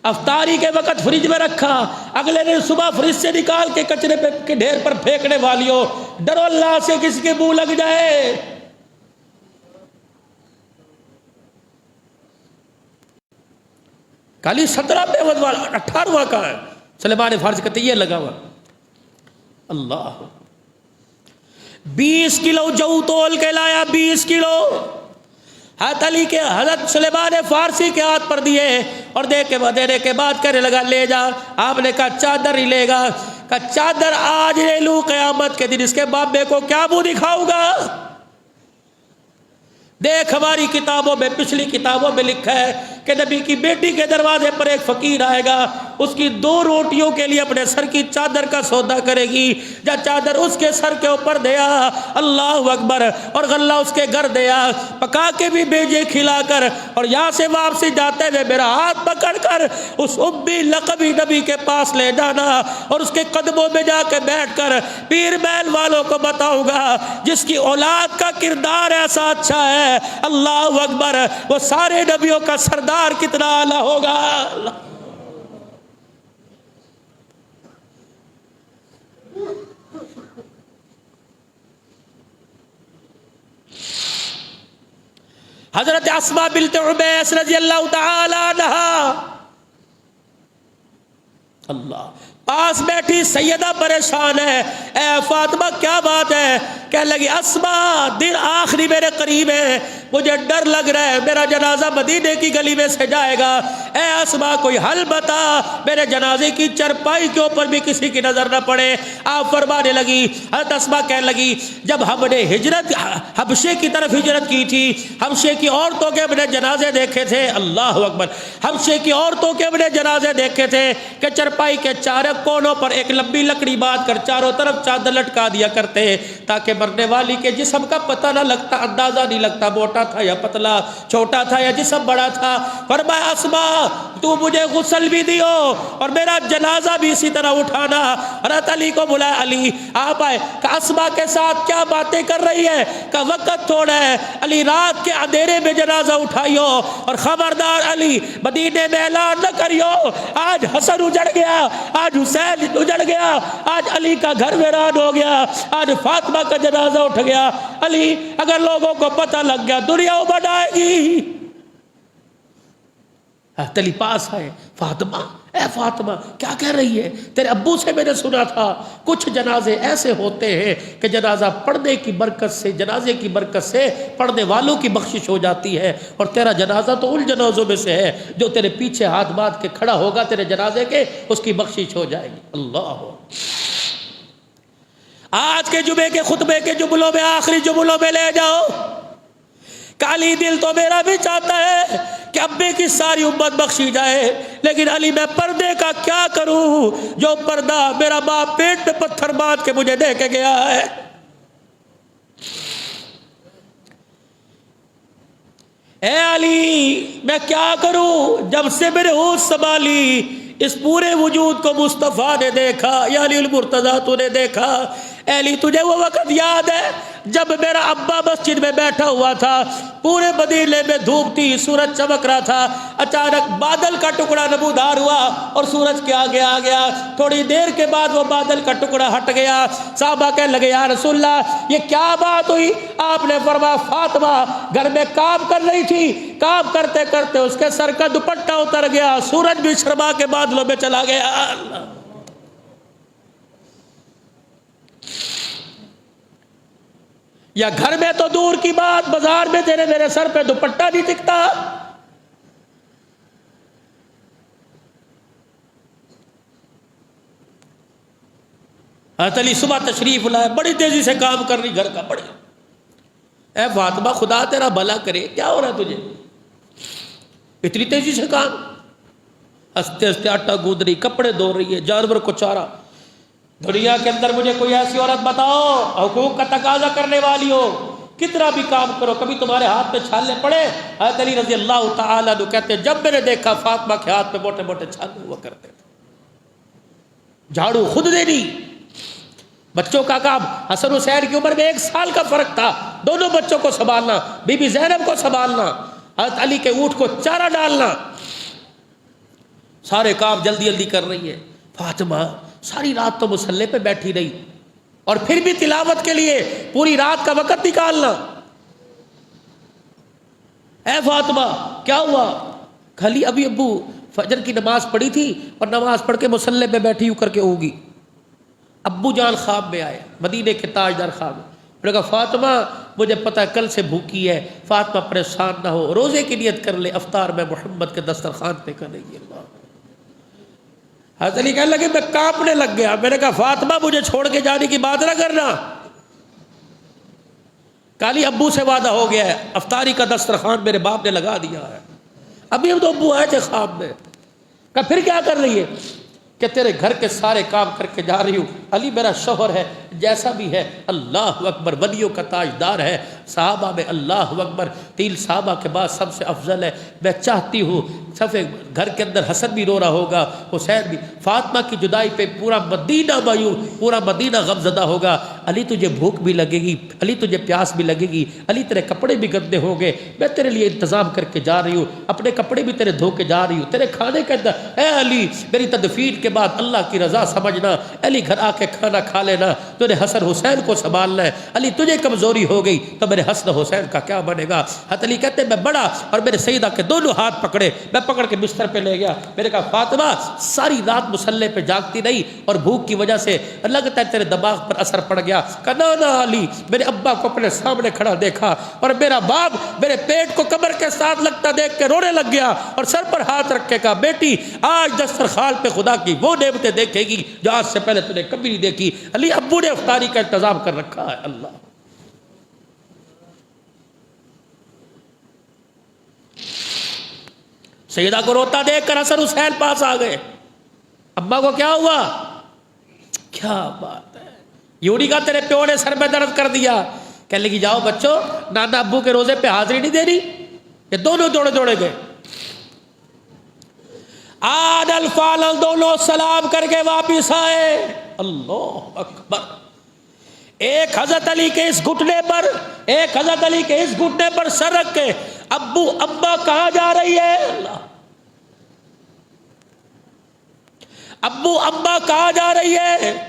افطاری کے وقت فریج میں رکھا، اگلے دن صبح فریج سے نکال کے کچرے کے ڈھیر پر پھینکنے والیوں، ڈرو اللہ سے کسی کے منہ لگ جائے۔ کالی 17 پیوند والا 18واں کا ہے۔ سلیمان فارسی کہتے یہ لگا ہوا اللہ 20 کلو جو تول کے لایا، 20 کلو حضرت علی کے حضرت سلیمان فارسی کے ہاتھ پر دیے اور دینے کے بعد کہنے لگا لے جا۔ آپ نے کہا چادر ہی لے گا، کہا چادر آج لے لوں قیامت کے دن اس کے بابے کو کیا منہ دکھاؤں گا؟ دیکھ ہماری کتابوں میں، پچھلی کتابوں میں لکھا ہے کہ نبی کی بیٹی کے دروازے پر ایک فقیر آئے گا، اس کی 2 روٹیوں کے لیے اپنے سر کی چادر کا سودا کرے گی، جا چادر اس کے سر کے اوپر دیا اللہ اکبر، اور غلہ اس کے گھر دیا، پکا کے بھی بھیجے کھلا کر، اور یہاں سے واپسی جاتے ہوئے میرا ہاتھ پکڑ کر اس امی لقبی نبی کے پاس لے جانا اور اس کے قدموں میں جا کے بیٹھ کر پیر محل والوں کو بتاؤں گا جس کی اولاد کا کردار ایسا اچھا ہے اللہ اکبر وہ سارے نبیوں کا سردار کتنا اعلیٰ ہوگا۔ حضرت اسماء بنت عمیس رضی اللہ تعالی عنہا اللہ پاس بیٹھی سیدہ پریشان ہے، اے فاطمہ کیا بات ہے؟ کہنے لگی اسماء دن آخری میرے قریب ہے، مجھے ڈر لگ رہا ہے میرا جنازہ مدینے کی گلی میں سے جائے گا، اے اسما کوئی حل بتا، میرے جنازے کی چرپائی کے اوپر بھی کسی کی نظر نہ پڑے۔ آپ فرمانے لگی، حضرت اسما کہنے لگی جب ہم نے ہجرت حبشے کی طرف ہجرت کی تھی، حبشے کی عورتوں کے اپنے جنازے دیکھے تھے، اللہ اکبر، حبشے کی عورتوں کے اپنے جنازے دیکھے تھے کہ چرپائی کے چاروں کونوں پر ایک لمبی لکڑی باندھ کر چاروں طرف چادر لٹکا دیا کرتے تاکہ مرنے والی کے جسم کا پتہ نہ لگتا، اندازہ نہیں لگتا موٹا تھا یا پتلا، چھوٹا تھا یا جسم بڑا تھا۔ فرمایا اسما تو مجھے غسل بھی دیو اور میرا جنازہ بھی اسی طرح اٹھانا۔ حضرت علی کو بلایا، علی آپ آئے، کہ اسما کے ساتھ کیا باتیں کر رہی ہے، کہ وقت تھوڑا ہے، علی رات کے اندھیرے میں جنازہ اٹھائیو اور خبردار علی مدینے میں اعلان نہ کریو آج حسن اجڑ گیا، آج حسین اجڑ گیا، آج علی کا گھر ویران ہو گیا، آج فاطمہ کا جنازہ اٹھ گیا۔ علی اگر لوگوں کو پتہ لگ گیا دنیا ابھر آئے گی۔ علی پاس آئے، فاطمہ اے فاطمہ کیا کہہ رہی ہے؟ تیرے ابو سے میں نے سنا تھا کچھ جنازے ایسے ہوتے ہیں کہ جنازہ پڑھنے کی برکت سے، جنازے کی برکت سے پڑھنے والوں کی بخشش ہو جاتی ہے، اور تیرا جنازہ تو ان جنازوں میں سے ہے جو تیرے پیچھے ہاتھ باندھ کے کھڑا ہوگا تیرے جنازے کے، اس کی بخشش ہو جائے گی۔ اللہ آج کے جمعے کے خطبے کے جملوں میں، آخری جملوں میں لے جاؤ، کالی دل تو میرا بھی چاہتا ہے کہ ابے کی ساری امت بخشی جائے، لیکن علی میں پردے کا کیا کروں؟ جو پردہ میرا باپ پیٹ میں پتھر باندھ کے مجھے دے کے گیا ہے۔ اے علی میں کیا کروں؟ جب سے میرے ہوش سنبھالی اس پورے وجود کو مصطفیٰ نے دیکھا، یا علی المرتضیٰ تو نے دیکھا۔ اے علی تجھے وہ وقت یاد ہے جب میرا ابا مسجد میں بیٹھا ہوا تھا، پورے مدینے میں دھوپ تھی، سورج چمک رہا تھا، اچانک بادل کا ٹکڑا نمودار ہوا اور سورج کے آگے آ گیا، تھوڑی دیر کے بعد وہ بادل کا ٹکڑا ہٹ گیا۔ صحابہ کہنے لگے یا رسول اللہ یہ کیا بات ہوئی؟ آپ نے فرمایا فاطمہ گھر میں کام کر رہی تھی، کام کرتے کرتے اس کے سر کا دوپٹہ اتر گیا، سورج بھی شرما کے بادلوں میں چلا گیا۔ یا گھر میں تو دور کی بات، بازار میں تیرے میرے سر پہ دوپٹہ نہیں ٹکتا۔ حضرت علی صبح تشریف لائے، بڑی تیزی سے کام کر رہی گھر کا، بڑی۔ اے فاطمہ خدا تیرا بھلا کرے، کیا ہو رہا ہے تجھے؟ اتنی تیزی سے کام، ہنستے ہنستے آٹا گوندھ رہی، کپڑے دھو رہی ہے، جانور کو چارہ۔ دنیا کے اندر مجھے کوئی ایسی عورت بتاؤ حقوق کا تقاضا کرنے والی ہو، کتنا بھی کام کرو کبھی تمہارے ہاتھ میں چھالے پڑے؟ حضرت علی رضی اللہ تعالیٰ عنہ کہتے ہیں جب میں نے دیکھا فاطمہ کے ہاتھ میں موٹے موٹے چھالے ہوا کرتے تھے، جھاڑو خود دینی، بچوں کا کام۔ حسن حسین کی عمر میں 1 سال کا فرق تھا، دونوں بچوں کو سنبھالنا، بی بی زینب کو سنبھالنا، حضرت علی کے اونٹ کو چارہ ڈالنا، سارے کام جلدی جلدی کر رہی ہے۔ فاطمہ ساری رات تو مصلی پہ بیٹھی رہی، اور پھر بھی تلاوت کے لیے پوری رات کا وقت نکالنا۔ اے فاطمہ کیا ہوا؟ کھلی ابھی ابو فجر کی نماز پڑھی تھی اور نماز پڑھ کے مصلی پہ بیٹھی ہو کر کے ہوگی، ابو جان خواب میں آئے، مدینے کے تاجدار خواب میں۔ میں نے کہا فاطمہ مجھے پتہ ہے کل سے بھوکی ہے، فاطمہ پریشان نہ ہو، روزے کی نیت کر لے، افطار میں محمد کے دسترخوان پہ کر رہی ہے۔ اللہ حضرت علی کہنے لگے میں کانپنے لگ گیا، میں نے کہا فاطمہ مجھے چھوڑ کے جانے کی بات نہ کرنا، کالی ابو سے وعدہ ہو گیا ہے، افطاری کا دسترخوان میرے باپ نے لگا دیا ہے۔ ابھی ہم تو ابو آئے تھے خواب میں، کہا پھر کیا کر رہی ہے؟ کہ تیرے گھر کے سارے کام کر کے جا رہی ہوں، علی میرا شوہر ہے جیسا بھی ہے، اللہ اکبر، ولیوں کا تاجدار ہے، صحابہ میں اللہ اکبر 3 صحابہ کے بعد سب سے افضل ہے، میں چاہتی ہوں سب گھر کے اندر حسن بھی رو رہا ہوگا، حسین بھی، فاطمہ کی جدائی پہ پورا مدینہ مایوس، پورا مدینہ غمزدہ ہوگا، علی تجھے بھوک بھی لگے گی، علی تجھے پیاس بھی لگے گی، علی تیرے کپڑے بھی گندے ہوں گے، میں تیرے لیے انتظام کر کے جا رہی ہوں، اپنے کپڑے بھی تیرے دھو کے جا رہی ہوں، تیرے کھانے کے اندر، اے علی میری تدفین کے بعد اللہ کی رضا سمجھنا، علی گھر آ کے کھانا کھا لینا، تو نے حسن حسین کو سنبھالنا ہے، علی تجھے کمزوری ہو گئی تو میرے میرے حسن حسین کا کیا بنے گا؟ حضرت علی کہتے میں بڑا اور میرے سیدہ کے دونوں ہاتھ پکڑے، میں پکڑ کے بستر پہ لے گیا، میں نے کہا فاطمہ ساری رات مصلے پہ جاگتی رہی اور بھوک کی وجہ سے لگتا ہے تیرے دماغ پر اثر پڑ گیا۔ کہا نا نا علی، میرے ابا کو اپنے سامنے کھڑا دیکھا اور میرا باپ میرے پیٹ کو کمر کے ساتھ لگتا دیکھ کے رونے لگ گیا اور سر پر ہاتھ رکھ کے کہا بیٹی آج دسترخوان پہ خدا کی وہ نعمتیں دیکھے گی جو آج سے پہلے تو نے کبھی نہیں دیکھی۔ علی ابو نے افطاری کا انتظام کر رکھا ہے۔ اللہ سیدہ کو روتا دیکھ کر حسن حسین پاس آ گئے۔ ابا کو کیا ہوا؟ کیا بات ہے، یوڑی کا تیرے پیو نے سر میں درد کر دیا۔ کہنے لگی جاؤ بچوں، نانا ابو کے روزے پہ حاضری نہیں دے رہی؟ یہ دونوں دوڑے دوڑے گئے۔ عادل فالل دونوں سلام کر کے واپس آئے۔ اللہ اکبر۔ ایک حضرت علی کے اس گھٹنے پر، ایک حضرت علی کے اس گھٹنے پر سر رکھ کے ابو ابا کہاں جا رہی ہے؟ اللہ ابو ابا کہاں جا رہی ہے؟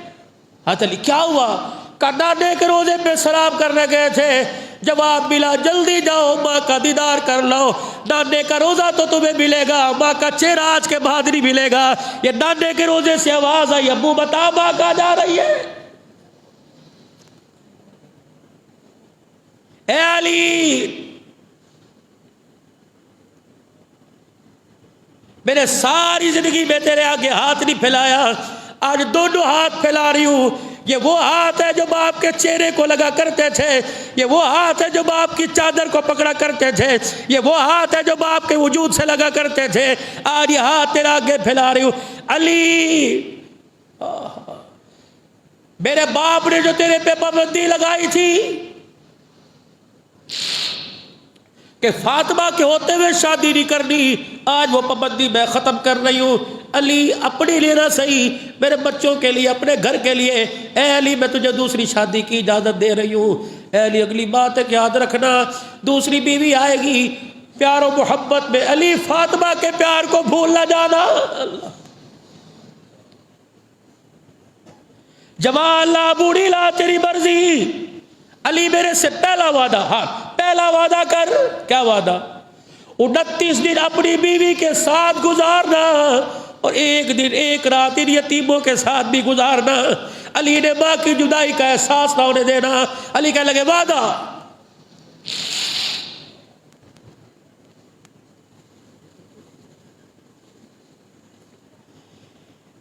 حضرت علی کیا ہوا؟ کہ نانے کے روزے پہ سلام کرنے گئے تھے، جواب ملا جلدی جاؤ ماں کا دیدار کر لو، نانے کا روزہ تو تمہیں ملے گا، ماں کا چہرہ آج کے بعد نہیں ملے گا۔ یہ نانے کے روزے سے آواز آئی ابو بتا ماں کہاں جا رہی ہے؟ اے علی میں نے ساری زندگی میں تیرے آگے ہاتھ نہیں پھیلایا، آج دونوں ہاتھ پھیلا رہی ہوں۔ یہ وہ ہاتھ ہے جو باپ کے چہرے کو لگا کرتے تھے، یہ وہ ہاتھ ہے جو باپ کی چادر کو پکڑا کرتے تھے، یہ وہ ہاتھ ہے جو باپ کے وجود سے لگا کرتے تھے، آج یہ ہاتھ تیرے آگے پھیلا رہی ہوں۔ علی میرے باپ نے جو تیرے پہ پابندی لگائی تھی کہ فاطمہ کے ہوتے ہوئے شادی نہیں کرنی، آج وہ پابندی میں ختم کر رہی ہوں۔ علی اپنے لیے نہ صحیح، میرے بچوں کے لیے، اپنے گھر کے لیے، اے علی میں تجھے دوسری شادی کی اجازت دے رہی ہوں۔ اے علی اگلی بات ہے کہ یاد رکھنا دوسری بیوی آئے گی، پیار و محبت میں علی فاطمہ کے پیار کو بھول نہ جانا۔ جمال لا بوڑھی لا تیری مرضی، علی میرے سے پہلا وعدہ، ہاں پہلا وعدہ کر۔ کیا وعدہ؟ 29 دن اپنی بیوی کے ساتھ گزارنا اور ایک دن ایک رات ان یتیموں کے ساتھ بھی گزارنا۔ علی نے ماں کی جدائی کا احساس نہ ہونے دینا۔ علی کہنے لگے وعدہ۔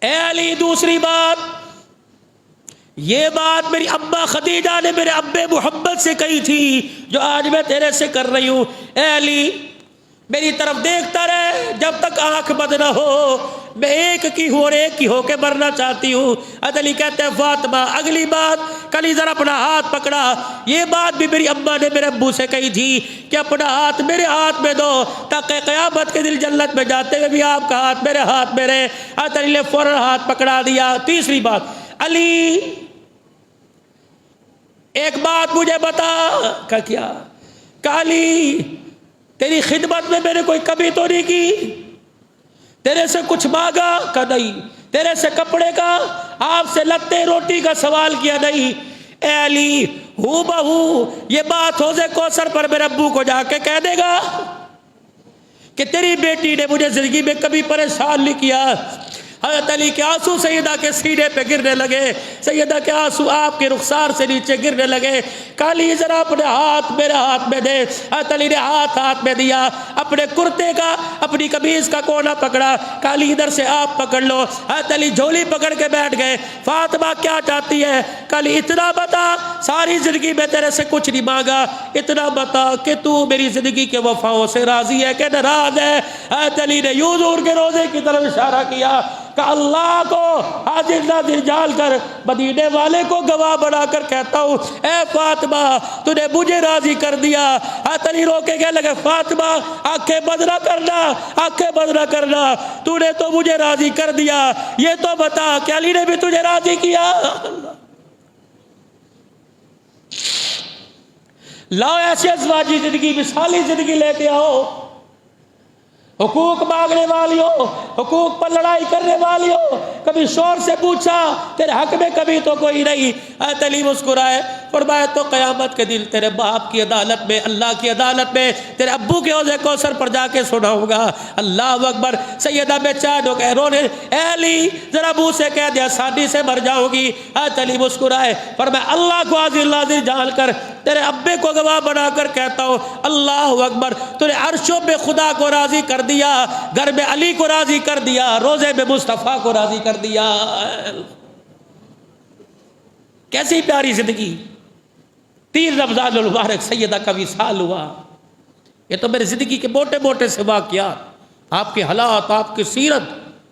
اے علی دوسری بات، یہ بات میری اماں خدیجہ نے میرے ابے محمد سے کہی تھی جو آج میں تیرے سے کر رہی ہوں۔ اے علی میری طرف دیکھتا رہے جب تک آنکھ بند نہ ہو، میں ایک کی ہوں اور ایک کی ہو کے مرنا چاہتی ہوں۔ حضرت علی کہتے ہیں فاطمہ اگلی بات، کلی ذرا اپنا ہاتھ پکڑا۔ یہ بات بھی میری اماں نے میرے ابو سے کہی تھی کہ اپنا ہاتھ میرے ہاتھ میں دو تاکہ قیامت کے دن جنت میں جاتے ہوئے بھی آپ کا ہاتھ میرے ہاتھ میں رہے۔ حضرت علی نے فوراً ہاتھ پکڑا دیا۔ تیسری بات، علی ایک بات مجھے بتا۔ کہ کیا؟ کہ علی تیری خدمت میں میں نے کوئی کمی تو نہیں کی؟ تیرے سے کچھ مانگا؟ کہ نہیں۔ تیرے سے کپڑے کا، آپ سے لتے روٹی کا سوال کیا؟ نہیں۔ اے علی ہو بہو یہ بات حوض کوثر پر میرے ابو کو جا کے کہہ دے گا کہ تیری بیٹی نے مجھے زندگی میں کبھی پریشان نہیں کیا۔ حضرت علی کے آنسو سیدہ کے سینے پہ گرنے لگے، سیدہ کے آنسو آپ کے رخسار سے نیچے گرنے لگے۔ کالی ذرا اپنے ہاتھ میرے ہاتھ میں دے۔ حضرت علی نے ہاتھ میں دیا، اپنے کرتے کا، اپنی قمیض کا کونا پکڑا۔ کالی ادھر سے آپ پکڑ لو۔ حضرت علی جھولی پکڑ کے بیٹھ گئے۔ فاطمہ کیا چاہتی ہے؟ کالی اتنا بتا، ساری زندگی میں تیرے سے کچھ نہیں مانگا، اتنا بتا کہ تو میری زندگی کے وفاؤں سے راضی ہے کہ ناراض ہے؟ حضرت علی نے یوں حضور کے روزے کی طرف اشارہ کیا کہ اللہ کو حاضر ناظر جان کر مدینے والے کو گواہ بنا کر کہتا ہوں اے فاطمہ تو نے مجھے راضی کر دیا۔ حضرت علی رو کے کہنے لگے فاطمہ آنکھیں بند نہ کرنا، آنکھیں بند نہ کرنا، تو نے تو مجھے راضی کر دیا، یہ تو بتا کہ علی نے بھی تجھے راضی کیا؟ لاؤ ایسی ازواجی زندگی، مثالی زندگی لے کے آؤ۔ حقوق مانگنے والیوں، حقوق پر لڑائی کرنے والیوں، کبھی شور سے پوچھا تیرے حق میں کبھی تو کوئی نہیں۔ حضرت علی مسکرائے، فرمایا تو قیامت کے دن تیرے باپ کی عدالت میں، اللہ کی عدالت میں تیرے ابو کے حوض کوثر پر جا کے سناؤں گا۔ اللہ اکبر۔ سیدہ بے چین ہو گئے رونے، اے علی ذرا ابو سے کہہ دیا آسانی سے مر جاؤں گی۔ حضرت علی مسکرائے، فرمایا اللہ کو حاضر ناظر جان کر تیرے ابے کو گواہ بنا کر کہتا ہوں، اللہ اکبر، تو نے عرشوں پہ خدا کو راضی کر دیا، گھر میں علی کو راضی کر دیا، روزے میں مصطفیٰ کو راضی کر دیا۔ کیسی پیاری زندگی۔ 3 رمضان المبارک سیدہ کا وصال ہوا۔ یہ تو میری زندگی کے موٹے موٹے سے واقعات، آپ کے حالات، آپ کی سیرت،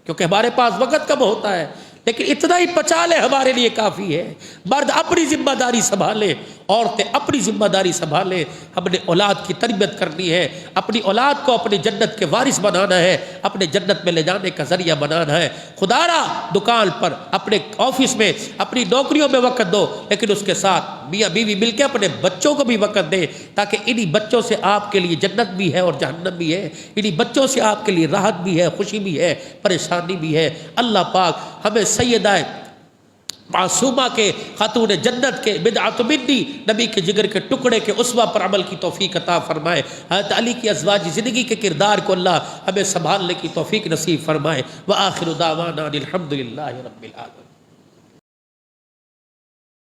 کیونکہ ہمارے پاس وقت کم ہوتا ہے، لیکن اتنا ہی پچا لے ہمارے لیے کافی ہے۔ مرد اپنی ذمہ داری سنبھالے، عورتیں اپنی ذمہ داری سنبھالے۔ ہم نے اولاد کی تربیت کرنی ہے، اپنی اولاد کو اپنی جنت کے وارث بنانا ہے، اپنے جنت میں لے جانے کا ذریعہ بنانا ہے۔ خدا را دکان پر، اپنے آفس میں، اپنی نوکریوں میں وقت دو، لیکن اس کے ساتھ میاں بیوی مل کے اپنے بچوں کو بھی وقت دے، تاکہ انہی بچوں سے آپ کے لیے جنت بھی ہے اور جہنم بھی ہے، انہی بچوں سے آپ کے لیے راحت بھی ہے، خوشی بھی ہے، پریشانی بھی ہے۔ اللہ پاک ہمیں سیدہ معصومہ کے، خاتون جنت کے، بدعت منی، نبی کے جگر کے ٹکڑے کے اسوہ پر عمل کی توفیق عطا فرمائے۔ حضرت علی کی ازواجی زندگی کے کردار کو اللہ ہمیں سنبھالنے کی توفیق نصیب فرمائے۔ وآخر دعوانا الحمدللہ رب العالمین۔